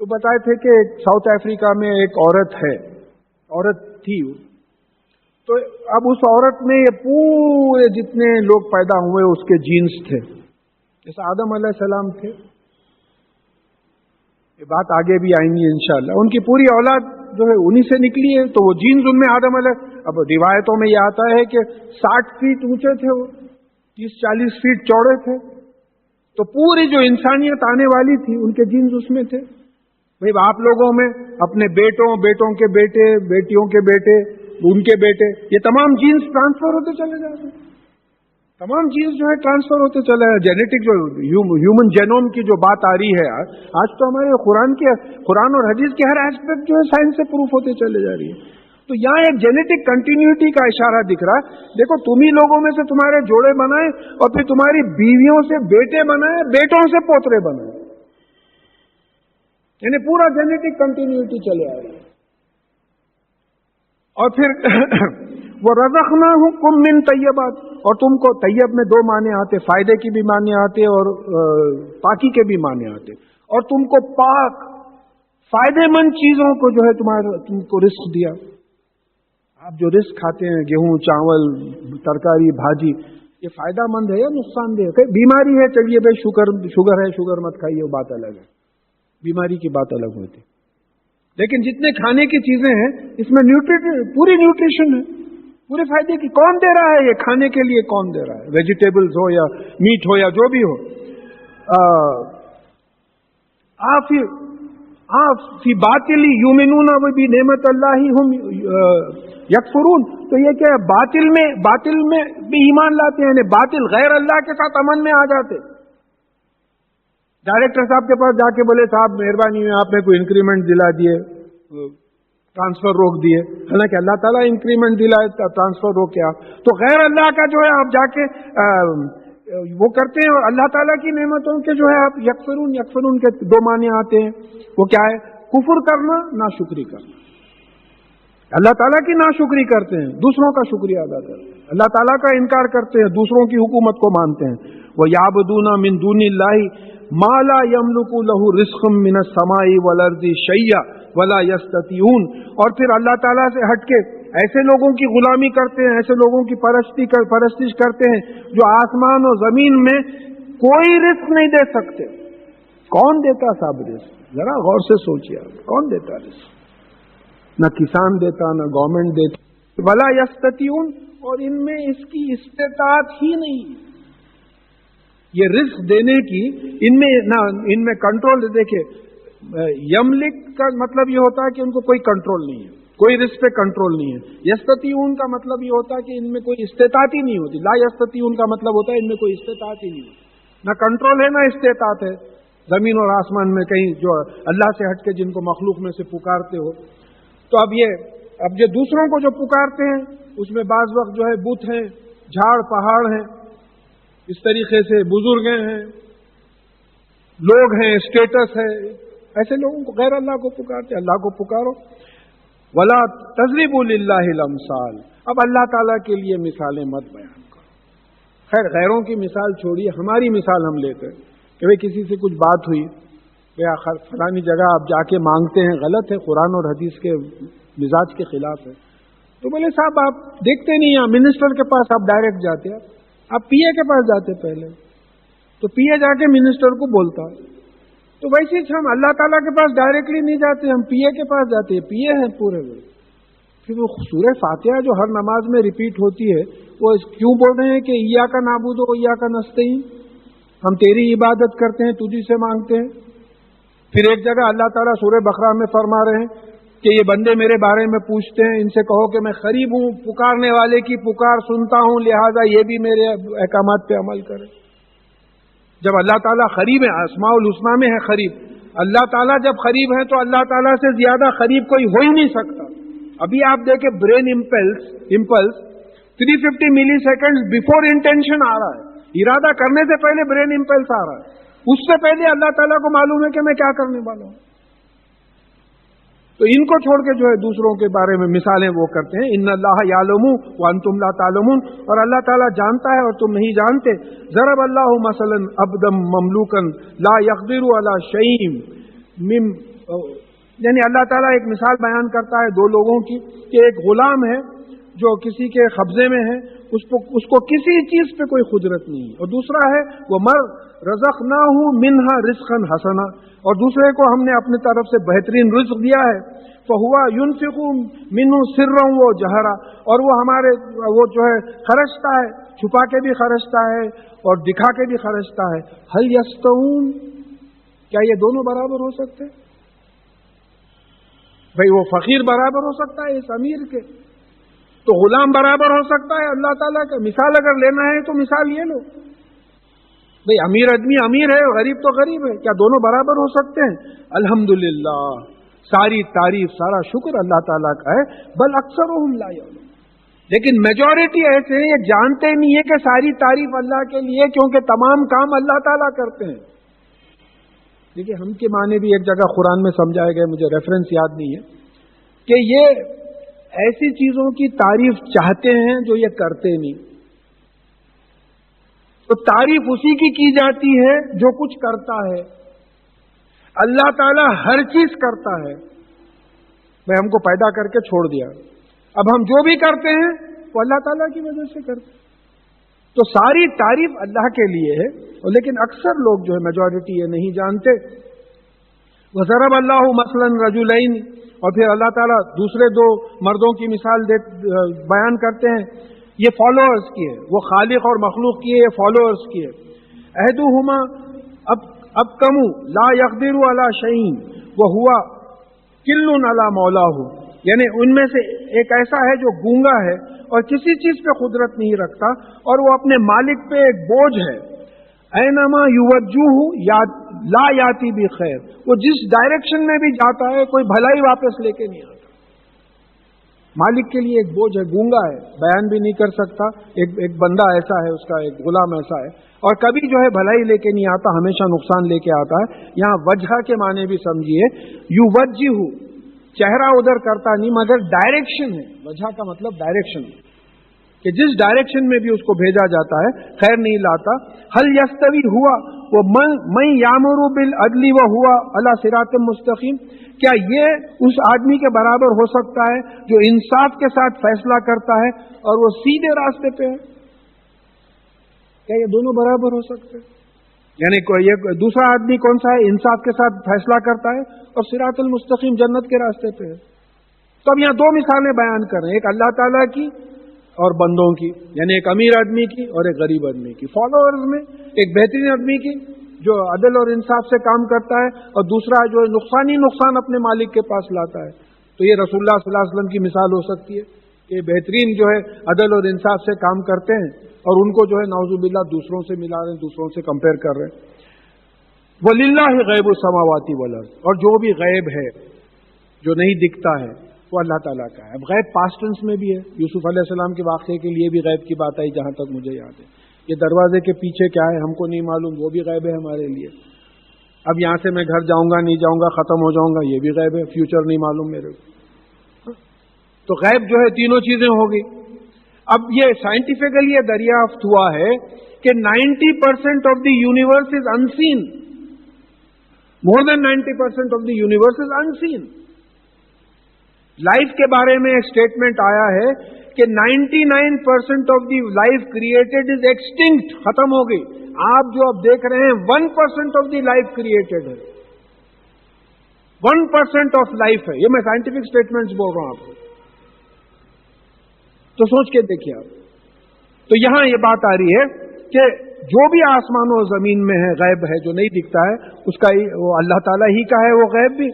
تو بتائے تھے کہ ساؤتھ افریقہ میں ایک عورت تھی، تو اب اس عورت میں یہ پورے جتنے لوگ پیدا ہوئے اس کے جینز تھے، جیسے آدم علیہ السلام تھے، یہ بات آگے بھی آئیں گی انشاءاللہ، ان کی پوری اولاد جو ہے انہی سے نکلی ہے، تو وہ جینز ان میں آدم علیہ، اب روایتوں میں یہ آتا ہے کہ 60 فیٹ اونچے تھے وہ، 30-40 فیٹ چوڑے تھے، تو پوری جو انسانیت آنے والی تھی ان کے جینز اس میں تھے۔ بھئی آپ لوگوں میں اپنے بیٹوں کے بیٹے، بیٹیوں کے بیٹے، ان کے بیٹے، یہ تمام جینز ٹرانسفر ہوتے چلے جاتے ہیں، تمام چیز جو ہے ٹرانسفر ہوتے چلے ہیں۔ جینیٹک جو ہیومن جینوم کی جو بات آ رہی ہے آج تو ہمارے قرآن اور حدیث کے ہر ایسپیکٹ جو ہے سائنس سے پروف ہوتے چلے جا رہی ہے۔ تو یہاں ایک جینیٹک کنٹینیوٹی کا اشارہ دکھ رہا ہے، دیکھو تم ہی لوگوں میں سے تمہارے جوڑے بنائے اور پھر تمہاری بیویوں سے بیٹے بنائے، بیٹوں سے پوترے بنائے، یعنی پورا جینیٹک کنٹینیوٹی چلے آ رہی ہے۔ اور پھر وَرَزَقْنَاهُمْ مِنْ طَيِّبَاتٍ، اور تم کو طیب میں دو معنی آتے، فائدے کی بھی معنی آتے اور پاکی کے بھی معنی آتے، اور تم کو پاک فائدے مند چیزوں کو جو ہے تم کو رزق دیا۔ آپ جو رزق کھاتے ہیں، گیہوں، چاول، ترکاری، بھاجی، یہ فائدہ مند ہے یا نقصان دہ ہے؟ بیماری ہے، چلیے بھائی شوگر ہے، شوگر مت کھائیے، وہ بات الگ ہے، بیماری کی بات الگ ہوتی، لیکن جتنے کھانے کی چیزیں ہیں اس میں پوری نیوٹریشن ہے، پورے فائدے کی۔ کون دے رہا ہے یہ کھانے کے لیے؟ کون دے رہا ہے؟ ویجیٹیبلز ہو یا میٹ ہو یا جو بھی ہو۔ فی باطل یؤمنون وبنعمت اللہ ہم یکفرون، تو یہ کیا ہے؟ باطل میں بھی ایمان لاتے ہیں، یعنی باطل غیر اللہ کے ساتھ امن میں آ جاتے۔ ڈائریکٹر صاحب کے پاس جا کے بولے صاحب مہربانی ہے آپ نے کوئی انکریمنٹ دلا دیے، ٹرانسفر روک دیے، حالانکہ اللہ تعالیٰ انکریمنٹ دلائے، ٹرانسفر روکے آپ، تو غیر اللہ کا جو ہے آپ جا کے وہ کرتے ہیں، اور اللہ تعالیٰ کی نعمتوں کے جو ہے آپ یکفرون کے دو معنی آتے ہیں، وہ کیا ہے؟ کفر کرنا، ناشکری کرنا۔ اللہ تعالیٰ کی ناشکری کرتے ہیں، دوسروں کا شکریہ ادا کرتے ہیں، اللہ تعالیٰ کا انکار کرتے ہیں، دوسروں کی حکومت کو مانتے ہیں۔ وَيَعْبُدُونَ مِن دُونِ اللَّهِ مَا لَا يَمْلِكُ لَهُ رِزْقٌ مِّنَ السَّمَاءِ وَالْأَرْضِ شَيْئًا وَلَا يَسْتَطِيعُونَ، اور پھر اللہ تعالیٰ سے ہٹ کے ایسے لوگوں کی غلامی کرتے ہیں، ایسے لوگوں کی پرستش کرتے ہیں جو آسمان و زمین میں کوئی رزق نہیں دے سکتے۔ کون دیتا صاحب رزق؟ ذرا غور سے سوچیے آپ، کون دیتا رزق؟ نہ کسان دیتا، نہ گورنمنٹ دیتا، ولا یستطیعون، اور ان میں اس کی استطاعت ہی نہیں ہے یہ رزق دینے کی، ان میں کنٹرول۔ دیکھیں یملک کا مطلب یہ ہوتا ہے کہ ان کو کوئی کنٹرول نہیں ہے، کوئی رزق پہ کنٹرول نہیں ہے۔ یستطیعون کا مطلب یہ ہوتا ہے کہ ان میں کوئی استطاعت ہی نہیں ہوتی۔ لا یستطیعون کا مطلب ہوتا ہے ان میں کوئی استطاعت ہی نہیں ہوتی، نہ کنٹرول ہے نہ استطاعت ہے زمین اور آسمان میں، کہیں جو اللہ سے ہٹ کے جن کو مخلوق میں سے پکارتے ہو۔ تو اب یہ دوسروں کو جو پکارتے ہیں اس میں بعض وقت جو ہے بت ہیں، جھاڑ پہاڑ ہیں، اس طریقے سے بزرگ ہیں، لوگ ہیں، اسٹیٹس ہے، ایسے لوگوں کو غیر اللہ کو پکارتے۔ اللہ کو پکارو۔ ولا تضربوا للہ الامثال، اب اللہ تعالیٰ کے لیے مثالیں مت بیان کرو۔ خیر غیروں کی مثال چھوڑیے، ہماری مثال ہم لیتے ہیں کہ بھئی کسی سے کچھ بات ہوئی، فلانی جگہ آپ جا کے مانگتے ہیں، غلط ہے، قرآن اور حدیث کے مزاج کے خلاف ہے، تو بولے صاحب آپ دیکھتے نہیں ہیں، منسٹر کے پاس آپ ڈائریکٹ جاتے ہیں، آپ پی اے کے پاس جاتے پہلے، تو پی اے جا کے منسٹر کو بولتا، تو ویسے ہم اللہ تعالیٰ کے پاس ڈائریکٹلی نہیں جاتے، ہم پی اے کے پاس جاتے ہیں، پی اے ہیں پورے میں۔ پھر وہ سورہ فاتحہ جو ہر نماز میں ریپیٹ ہوتی ہے، وہ کیوں بول رہے ہیں کہ ایاک نعبد و ایاک نستعین، ہم تیری عبادت کرتے ہیں، تجھی سے مانگتے ہیں۔ پھر ایک جگہ اللہ تعالیٰ سورہ بقرہ میں فرما رہے ہیں کہ یہ بندے میرے بارے میں پوچھتے ہیں، ان سے کہو کہ میں قریب ہوں، پکارنے والے کی پکار سنتا ہوں، لہذا یہ بھی میرے احکامات پہ عمل کرے۔ جب اللہ تعالیٰ قریب ہے، اسماء الحسنی میں ہے قریب، اللہ تعالیٰ جب قریب ہے تو اللہ تعالیٰ سے زیادہ قریب کوئی ہو ہی نہیں سکتا۔ ابھی آپ دیکھیں برین امپلس 350 ملی سیکنڈ بیفور انٹینشن آ رہا ہے، ارادہ کرنے سے پہلے برین امپلس آ رہا ہے، اس سے پہلے اللہ تعالیٰ کو معلوم ہے کہ میں کیا کرنے والا ہوں۔ تو ان کو چھوڑ کے جو ہے دوسروں کے بارے میں مثالیں وہ کرتے ہیں، ان اللہ یعلم وانتم لا تعلمون، اور اللہ تعالیٰ جانتا ہے اور تم نہیں جانتے۔ ضرب اللہ مثلا عبدا مملوکا لا يقدر على شيء یعنی اللہ تعالیٰ ایک مثال بیان کرتا ہے دو لوگوں کی کہ ایک غلام ہے جو کسی کے قبضے میں ہے، اس کو کسی چیز پہ کوئی قدرت نہیں ہے، اور دوسرا ہے وہ مرد رزقناہ منہا رزقا حسنا، اور دوسرے کو ہم نے اپنی طرف سے بہترین رزق دیا ہے، فہوا ينفق منہ سرا و جہرا، اور وہ جو ہے خرچتا ہے، چھپا کے بھی خرچتا ہے اور دکھا کے بھی خرچتا ہے۔ هل يستوون، کیا یہ دونوں برابر ہو سکتے؟ بھئی وہ فقیر برابر ہو سکتا ہے اس امیر کے، تو غلام برابر ہو سکتا ہے اللہ تعالیٰ کا؟ مثال اگر لینا ہے تو مثال یہ لو، بھئی امیر آدمی امیر ہے، غریب تو غریب ہے، کیا دونوں برابر ہو سکتے ہیں؟ الحمدللہ، ساری تعریف سارا شکر اللہ تعالیٰ کا ہے، بل اکثرهم لا یعلمون، لیکن میجورٹی ایسے ہیں یہ جانتے نہیں ہے کہ ساری تعریف اللہ کے لیے، کیونکہ تمام کام اللہ تعالیٰ کرتے ہیں۔ دیکھیے ہم کے معنی بھی ایک جگہ قرآن میں سمجھائے گئے، مجھے ریفرنس یاد نہیں ہے، کہ یہ ایسی چیزوں کی تعریف چاہتے ہیں جو یہ کرتے نہیں، تو تعریف اسی کی جاتی ہے جو کچھ کرتا ہے۔ اللہ تعالیٰ ہر چیز کرتا ہے، میں ہم کو پیدا کر کے چھوڑ دیا، اب ہم جو بھی کرتے ہیں وہ اللہ تعالیٰ کی وجہ سے کرتے ہیں، تو ساری تعریف اللہ کے لیے ہے، لیکن اکثر لوگ جو ہے میجورٹی یہ نہیں جانتے۔ وَضَرَبَ اللَّهُ مَثَلًا رَجُلَيْنِ، اور پھر اللہ تعالیٰ دوسرے دو مردوں کی مثال بیان کرتے ہیں، یہ فالوورز کی ہے، وہ خالق اور مخلوق کی ہے، یہ فالوورز کی ہے۔ احدہما ابکم لا یقدر علی شیء وہو کل علی مولاه، یعنی ان میں سے ایک ایسا ہے جو گونگا ہے اور کسی چیز پہ قدرت نہیں رکھتا، اور وہ اپنے مالک پہ ایک بوجھ ہے۔ اینما یوجہہ لا یاتی بخیر، وہ جس ڈائریکشن میں بھی جاتا ہے کوئی بھلائی واپس لے کے نہیں آتا۔ مالک کے لیے ایک بوجھ ہے، گونگا ہے، بیان بھی نہیں کر سکتا، ایک بندہ ایسا ہے، اس کا ایک غلام ایسا ہے، اور کبھی جو ہے بھلائی لے کے نہیں آتا، ہمیشہ نقصان لے کے آتا ہے۔ یہاں وجہ کے معنی بھی سمجھیے، یوجہہ، چہرہ ادھر کرتا نہیں مگر ڈائریکشن ہے، وجہ کا مطلب ڈائریکشن، کہ جس ڈائریکشن میں بھی اس کو بھیجا جاتا ہے خیر نہیں لاتا۔ حل یستوی ہوا وہ من یامر بالعدل وہو علی صراط مستقیم، کیا یہ اس آدمی کے برابر ہو سکتا ہے جو انصاف کے ساتھ فیصلہ کرتا ہے اور وہ سیدھے راستے پہ ہے؟ کیا یہ دونوں برابر ہو سکتے ہیں؟ یعنی یہ دوسرا آدمی کون سا ہے؟ انصاف کے ساتھ فیصلہ کرتا ہے اور صراط المستقیم جنت کے راستے پہ ہے۔ تو اب یہاں دو مثالیں بیان کر رہے ہیں، ایک اللہ تعالیٰ کی اور بندوں کی، یعنی ایک امیر آدمی کی اور ایک غریب آدمی کی، فالوورز میں ایک بہترین آدمی کی جو عدل اور انصاف سے کام کرتا ہے، اور دوسرا جو نقصان ہی نقصان اپنے مالک کے پاس لاتا ہے۔ تو یہ رسول اللہ صلی اللہ علیہ وسلم کی مثال ہو سکتی ہے کہ بہترین جو ہے عدل اور انصاف سے کام کرتے ہیں، اور ان کو جو ہے نعوذ باللہ دوسروں سے ملا رہے ہیں، دوسروں سے کمپیئر کر رہے ہیں۔ وَلِلَّهِ غَيْبُ السَّمَاوَاتِ وَالْأَرْضِ، اور جو بھی غیب ہے جو نہیں دکھتا ہے وہ اللہ تعالیٰ کا ہے۔ اب غیب پاسٹ ٹینس میں بھی ہے، یوسف علیہ السلام کے واقعے کے لیے بھی غیب کی بات آئی جہاں تک مجھے یاد ہے۔ یہ دروازے کے پیچھے کیا ہے ہم کو نہیں معلوم، وہ بھی غیب ہے ہمارے لیے۔ اب یہاں سے میں گھر جاؤں گا نہیں جاؤں گا، ختم ہو جاؤں گا، یہ بھی غیب ہے، فیوچر نہیں معلوم میرے کو۔ تو غیب جو ہے تینوں چیزیں ہوگی۔ اب یہ سائنٹیفکلی یہ دریافت ہوا ہے کہ 90% of the universe is unseen, more than 90% of the universe is unseen. Life کے بارے میں ایک اسٹیٹمنٹ آیا ہے کہ 99% of the life created is extinct, ختم ہو گئی۔ آپ جو اب دیکھ رہے ہیں 1% آف دی لائف کریٹڈ ہے، 1% آف لائف ہے۔ یہ میں سائنٹیفک اسٹیٹمنٹس بول رہا ہوں آپ کو، تو سوچ کے دیکھیے آپ۔ تو یہاں یہ بات آ رہی ہے کہ جو بھی آسمان و زمین میں ہے غیب ہے جو نہیں دکھتا ہے، اس کا وہ اللہ تعالیٰ ہی کا ہے وہ غیب بھی۔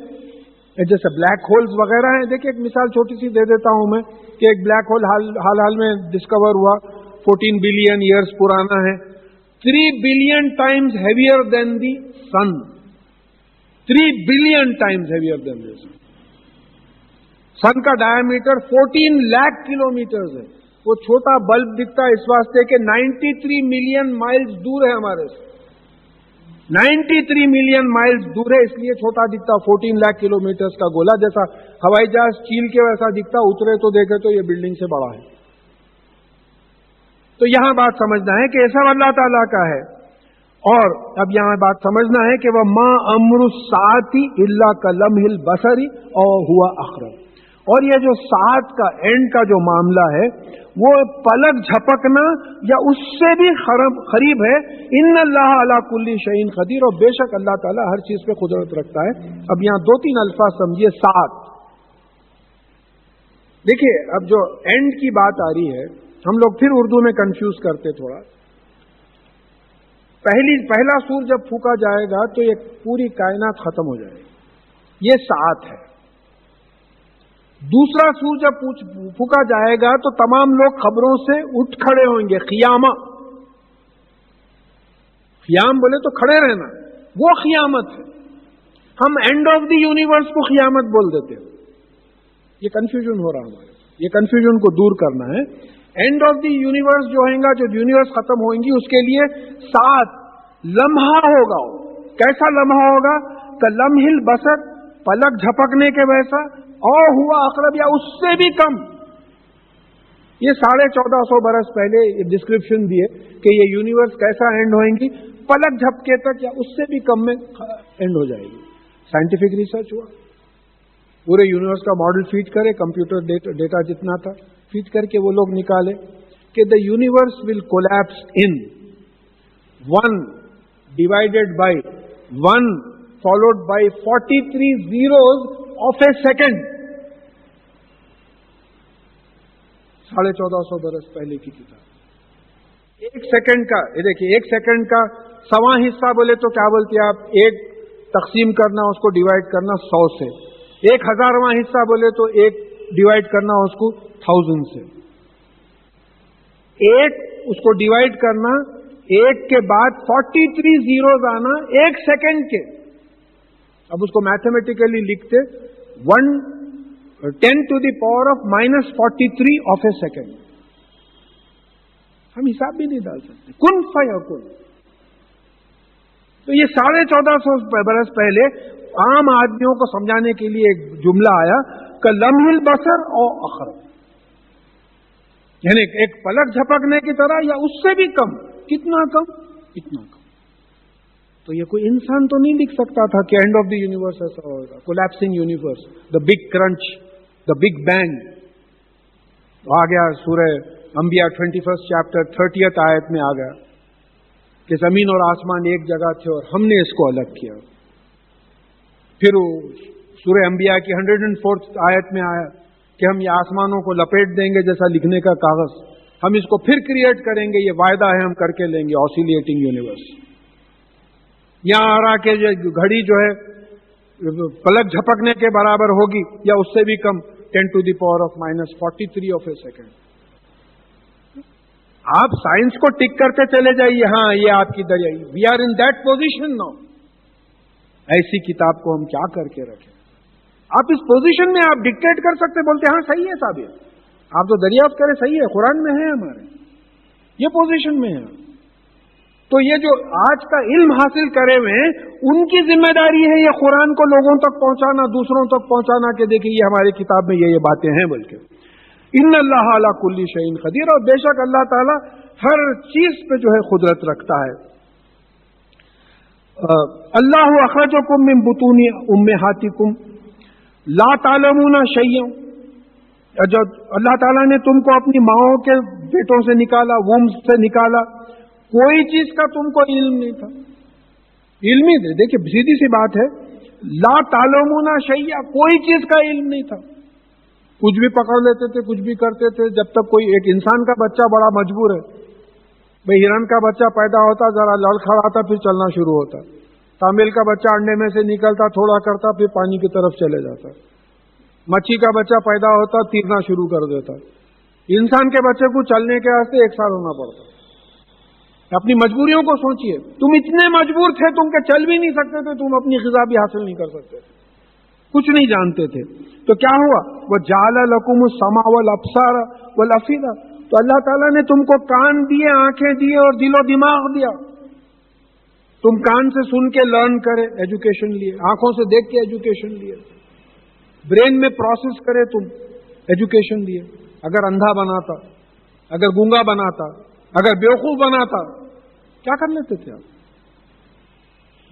جیسے بلیک ہولز وغیرہ ہیں، دیکھیں ایک مثال چھوٹی سی دے دیتا ہوں میں کہ ایک بلیک ہول حال میں ڈسکور ہوا، 14 بلین ایئرز پرانا ہے، 3 بلین ٹائمز ہیویئر دین دی سن، 3 بلین ٹائمز ہیویئر دین دی سن۔ سن کا ڈائیمیٹر 14 لاکھ کلومیٹرز ہے، وہ چھوٹا بلب دکھتا ہے اس واسطے کہ 93 ملین مائلز دور ہے ہمارے سے، 93 ملین مائلز دور ہے اس لیے چھوٹا دکھتا، 14 لاکھ کلومیٹرز کا گولا جیسا ہوائی جہاز چیل کے ویسا دکھتا، اترے تو دیکھے تو یہ بلڈنگ سے بڑا ہے۔ تو یہاں بات سمجھنا ہے کہ یہ سب اللہ تعالیٰ کا ہے، اور اب یہاں بات سمجھنا ہے کہ وہ ما امر الساعتی الا کلمح البصر او ہوا اقرب. اور یہ جو ساعت کا اینڈ کا جو معاملہ ہے وہ پلک جھپکنا یا اس سے بھی قریب ہے. ان اللہ علی کل شیء قدیر، اور بے شک اللہ تعالیٰ ہر چیز پہ قدرت رکھتا ہے. اب یہاں دو تین الفاظ سمجھیے. ساعت، دیکھیے اب جو اینڈ کی بات آ رہی ہے، ہم لوگ پھر اردو میں کنفیوز کرتے تھوڑا. پہلا سور جب پھونکا جائے گا تو یہ پوری کائنات ختم ہو جائے گی، یہ ساعت ہے. دوسرا سور جب پھونکا جائے گا تو تمام لوگ خبروں سے اٹھ کھڑے ہوں گے. قیامہ، قیام بولے تو کھڑے رہنا، وہ قیامت ہے. ہم اینڈ آف دی یونیورس کو قیامت بول دیتے ہیں. یہ کنفیوژن ہو رہا ہمارے، یہ کنفیوژن کو دور کرنا ہے. اینڈ آف دی یونیورس جو ہوگا، جو یونیورس ختم ہوئیں گی، اس کے لیے ساتھ لمحہ ہوگا. کیسا لمحہ ہوگا؟ کلمح البصر، پلک جھپکنے کے ویسا، اور ہوا اقرب یا اس سے بھی کم. یہ 1450 برس پہلے ڈسکرپشن دیے کہ یہ یونیورس کیسا اینڈ ہوئیں گی، پلک جھپکے تک یا اس سے بھی کم میں اینڈ ہو جائے گی. سائنٹیفک ریسرچ ہوا، پورے یونیورس کا ماڈل فیڈ کرے، کمپیوٹر ڈیٹا جتنا تھا فیڈ کر کے وہ لوگ نکالے کہ the universe will collapse in 1 divided by 1 followed by 43 zeros of a second. 1450 برس پہلے کی کتاب. ایک سیکنڈ کا، یہ دیکھیے، ایک سیکنڈ کا 100واں حصہ بولے تو کیا بولتے ہیں آپ؟ ایک تقسیم کرنا، اس کو ڈیوائڈ کرنا 100 سے. 1000واں حصہ بولے تو ایک ڈیوائڈ کرنا اس کو 1000 سے. ایک اس کو ڈیوائڈ کرنا، ایک کے بعد 43 zeros آنا ایک سیکنڈ کے. اب اس کو میتھمیٹیکلی لکھتے 10 to the power of -43 of a second. ہم حساب بھی نہیں ڈال سکتے. کن فیکون. تو یہ 1450 برس پہلے عام آدمیوں کو سمجھانے کے لیے ایک جملہ آیا کہ لمح البصر او اقرب، یعنی ایک پلک جھپکنے کی طرح یا اس سے بھی کم. کتنا کم؟ اتنا کم. تو یہ کوئی انسان تو نہیں لکھ سکتا تھا کہ اینڈ آف دی یونیورس ایسا ہوگا، collapsing universe, the big crunch, the big bang. آ گیا سورہ انبیاء 21 چیپٹر 30 آیت میں آ گیا کہ زمین اور آسمان ایک جگہ تھے اور ہم نے اس کو الگ کیا. پھر سورہ انبیاء کی 104 آیت میں آیا کہ ہم یہ آسمانوں کو لپیٹ دیں گے جیسا لکھنے کا کاغذ، ہم اس کو پھر کریٹ کریں گے، یہ وعدہ ہے ہم کر کے لیں گے. Oscillating universe. یہاں آ رہا کہ گھڑی جو ہے پلک جھپکنے کے برابر ہوگی یا اس سے بھی کم، 10 to the power of -43 of a second. آپ سائنس کو ٹک کرتے چلے جائیے. ہاں یہ آپ کی دریائی، we are in that position now. ایسی کتاب کو ہم کیا کر کے رکھیں؟ آپ اس پوزیشن میں آپ ڈکٹیٹ کر سکتے، بولتے ہاں صحیح ہے صاحب، آپ تو دریافت کریں، صحیح ہے، قرآن میں ہے، ہمارے یہ پوزیشن میں ہے. تو یہ جو آج کا علم حاصل کرے ہوئے ہیں، ان کی ذمہ داری ہے یہ قرآن کو لوگوں تک پہنچانا، دوسروں تک پہنچانا کہ دیکھیے یہ ہماری کتاب میں یہ باتیں ہیں. بلکہ ان اللہ علی کل شیء قدیر، اور بے شک اللہ تعالیٰ ہر چیز پہ جو ہے قدرت رکھتا ہے. اللہ اخرجکم من بطون امہاتکم لا تعلمون شیئا، جب اللہ تعالیٰ نے تم کو اپنی ماؤں کے پیٹوں سے نکالا، وومز سے نکالا، کوئی چیز کا تم کو علم نہیں تھا. علم ہی دے. دیکھیے سیدھی سی بات ہے، لا تعلمون شیئا، کوئی چیز کا علم نہیں تھا. کچھ بھی پکڑ لیتے تھے، کچھ بھی کرتے تھے. جب تک کوئی ایک انسان کا بچہ بڑا مجبور ہے، بھئی ہرن کا بچہ پیدا ہوتا، ذرا لڑکھڑاتا، پھر چلنا شروع ہوتا. تامل کا بچہ انڈے میں سے نکلتا، تھوڑا کرتا، پھر پانی کی طرف چلے جاتا. مچھی کا بچہ پیدا ہوتا، تیرنا شروع کر دیتا. انسان کے بچے کو چلنے کے واسطے 1 سال ہونا پڑتا. اپنی مجبوریوں کو سوچئے. تم اتنے مجبور تھے تم کہ چل بھی نہیں سکتے تھے، تم اپنی غذا بھی حاصل نہیں کر سکتے تھے، کچھ نہیں جانتے تھے. تو کیا ہوا؟ وَجَعَلَ لَكُمُ السَّمْعَ وَالْأَبْصَارَ وَالْأَفْئِدَةَ، تو اللہ تعالیٰ نے تم کو کان دیے، آنکھیں دیے اور دل و دماغ دیا. تم کان سے سن کے لرن کرے، ایجوکیشن لیے، آنکھوں سے دیکھ کے ایجوکیشن لیے، برین میں پروسیس کرے تم، ایجوکیشن لیے. اگر اندھا بناتا، اگر گونگا بناتا، اگر بیوقوف بناتا، کیا کر لیتے تھے آپ؟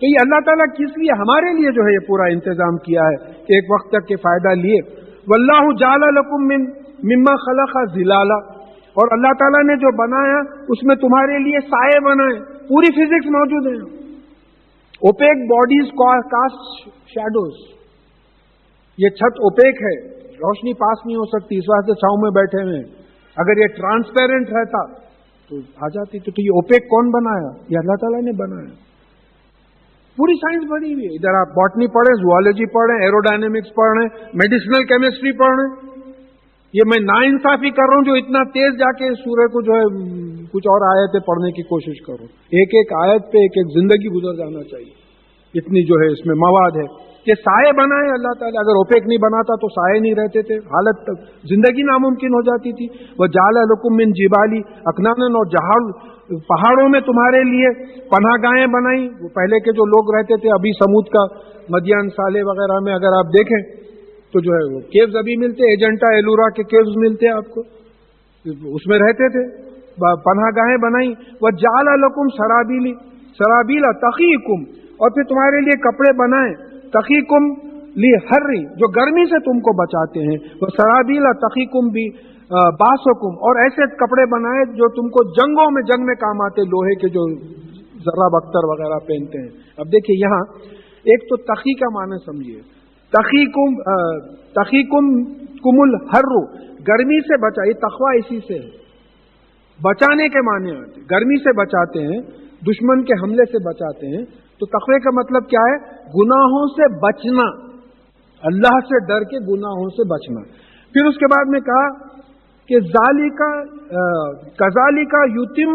تو یہ اللہ تعالیٰ کس لیے ہمارے لیے جو ہے یہ پورا انتظام کیا ہے کہ ایک وقت تک کے فائدہ لیے. واللہ جعل لکم مما خلق ظلالا، اور اللہ تعالیٰ نے جو بنایا اس میں تمہارے لیے سائے بنائے. پوری فزکس موجود ہے. OPEC bodies cost shadows. یہ چھت اوپیک ہے، روشنی پاس نہیں ہو سکتی، اس واسطے چھاؤں میں بیٹھے ہوئے ہیں. اگر یہ ٹرانسپیرنٹ رہتا تو آ جاتی. تو یہ اوپیک کون بنایا؟ یہ اللہ تعالیٰ نے بنایا. پوری سائنس بنی ہوئی ہے. ادھر آپ باٹنی پڑھیں، زوالوجی پڑھیں، ایروڈائنمکس پڑھیں، میڈیسنل کیمسٹری پڑھیں. یہ میں نا انصافی کر رہا ہوں جو اتنا تیز جا کے سورہ کو جو ہے کچھ اور آیتیں پڑھنے کی کوشش کروں. ایک ایک آیت پہ ایک ایک زندگی گزر جانا چاہیے. اتنی جو ہے اس میں مواد ہے کہ سائے بنائے اللہ تعالیٰ. اگر اوپیک نہیں بناتا تو سائے نہیں رہتے تھے، حالت زندگی ناممکن ہو جاتی تھی. وہ جعل لکم من جبالی اکنانا، اور جہال پہاڑوں میں تمہارے لیے پناہ گاہیں بنائی. وہ پہلے کے جو لوگ رہتے تھے، ابھی سمود کا مدین صالح وغیرہ میں اگر آپ دیکھیں تو جو ہے وہ کیوز ابھی ملتے، ایجنٹا ایلورا کے کیوز ملتے آپ کو، اس میں رہتے تھے. پناہ گاہیں بنائی. وہ جعل لکم سرابیلا تقیکم، اور پھر تمہارے لیے کپڑے بنائے. تقیکم لحر، جو گرمی سے تم کو بچاتے ہیں. وہ سرابیلا تقیکم بھی باسکم، اور ایسے کپڑے بنائے جو تم کو جنگ میں کام آتے، لوہے کے جو ذرہ بختر وغیرہ پہنتے ہیں. اب دیکھیے یہاں ایک تو تقی کا معنی سمجھیے. تقیکم الحر، گرمی سے بچا. یہ تقوی اسی سے ہے، بچانے کے معنی آتے. گرمی سے بچاتے ہیں، دشمن کے حملے سے بچاتے ہیں. تو تقوی کا مطلب کیا ہے؟ گناہوں سے بچنا، اللہ سے ڈر کے گناہوں سے بچنا. پھر اس کے بعد میں کہا کہ کذالک یتم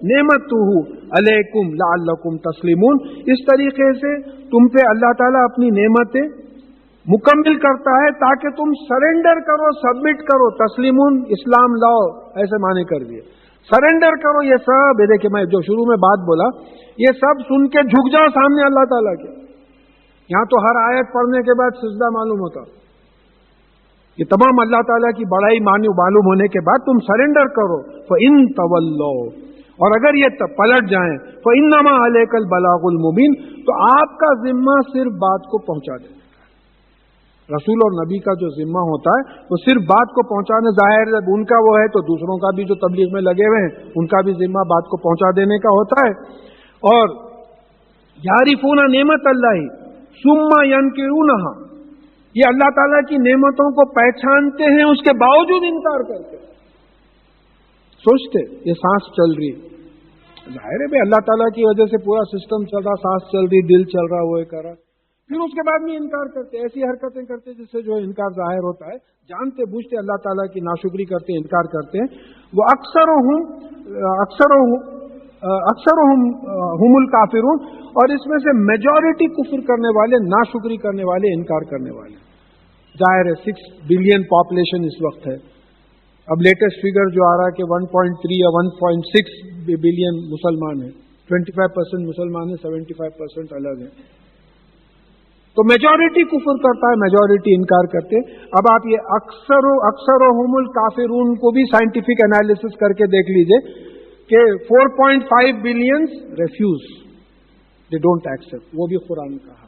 نعمتہ علیکم لعلکم تسلیمون. اس طریقے سے تم پہ اللہ تعالیٰ اپنی نعمتیں مکمل کرتا ہے تاکہ تم سرنڈر کرو، سبمٹ کرو. تسلیمون اسلام لاؤ، ایسے معنی کر دیے. سرنڈر کرو. یہ سب دیکھیں میں جو شروع میں بات بولا، یہ سب سن کے جھک جاؤ سامنے اللہ تعالیٰ کے. یہاں تو ہر آیت پڑھنے کے بعد سجدہ معلوم ہوتا. یہ تمام اللہ تعالیٰ کی بڑائی معلوم ہونے کے بعد تم سرنڈر کرو. فَإِن تَوَلَّوْا، اور اگر یہ پلٹ جائیں، فَإِنَّمَا عَلَيْكَ الْبَلَاغُ الْمُبِينُ، تو آپ کا ذمہ صرف بات کو پہنچا دینے کا. رسول اور نبی کا جو ذمہ ہوتا ہے وہ صرف بات کو پہنچانے. ظاہر جب ان کا وہ ہے تو دوسروں کا بھی جو تبلیغ میں لگے ہوئے ہیں ان کا بھی ذمہ بات کو پہنچا دینے کا ہوتا ہے. اور یعرفون نعمت اللہ ثم ینکرونہا، یہ اللہ تعالیٰ کی نعمتوں کو پہچانتے ہیں، اس کے باوجود انکار کرتے. سوچتے یہ سانس چل رہی، ظاہر ہے اللہ تعالیٰ کی وجہ سے پورا سسٹم چل رہا، سانس چل رہی، دل چل رہا، وہ کر رہا. پھر اس کے بعد میں انکار کرتے، ایسی حرکتیں کرتے جس سے جو انکار ظاہر ہوتا ہے. جانتے بوجھتے اللہ تعالیٰ کی ناشکری کرتے، انکار کرتے ہیں. وہ اکثرهم هم الکافرون، اور اس میں سے میجورٹی کفر کرنے والے، ناشکری کرنے والے، انکار کرنے والے. ظاہر ہے 6 بلین پاپولیشن اس وقت ہے. اب لیٹسٹ فگر جو آ رہا ہے کہ 1.3 یا 1.6 بلین مسلمان ہیں. 25% مسلمان ہیں، 75% الگ ہیں. تو میجورٹی کفر کرتا ہے، میجورٹی انکار کرتے. اب آپ یہ اکثرهم الکافرون کو بھی سائنٹیفک انالیسس کر کے دیکھ لیجئے کہ 4.5 billion refuse, they don't accept. وہ بھی قرآن کہا.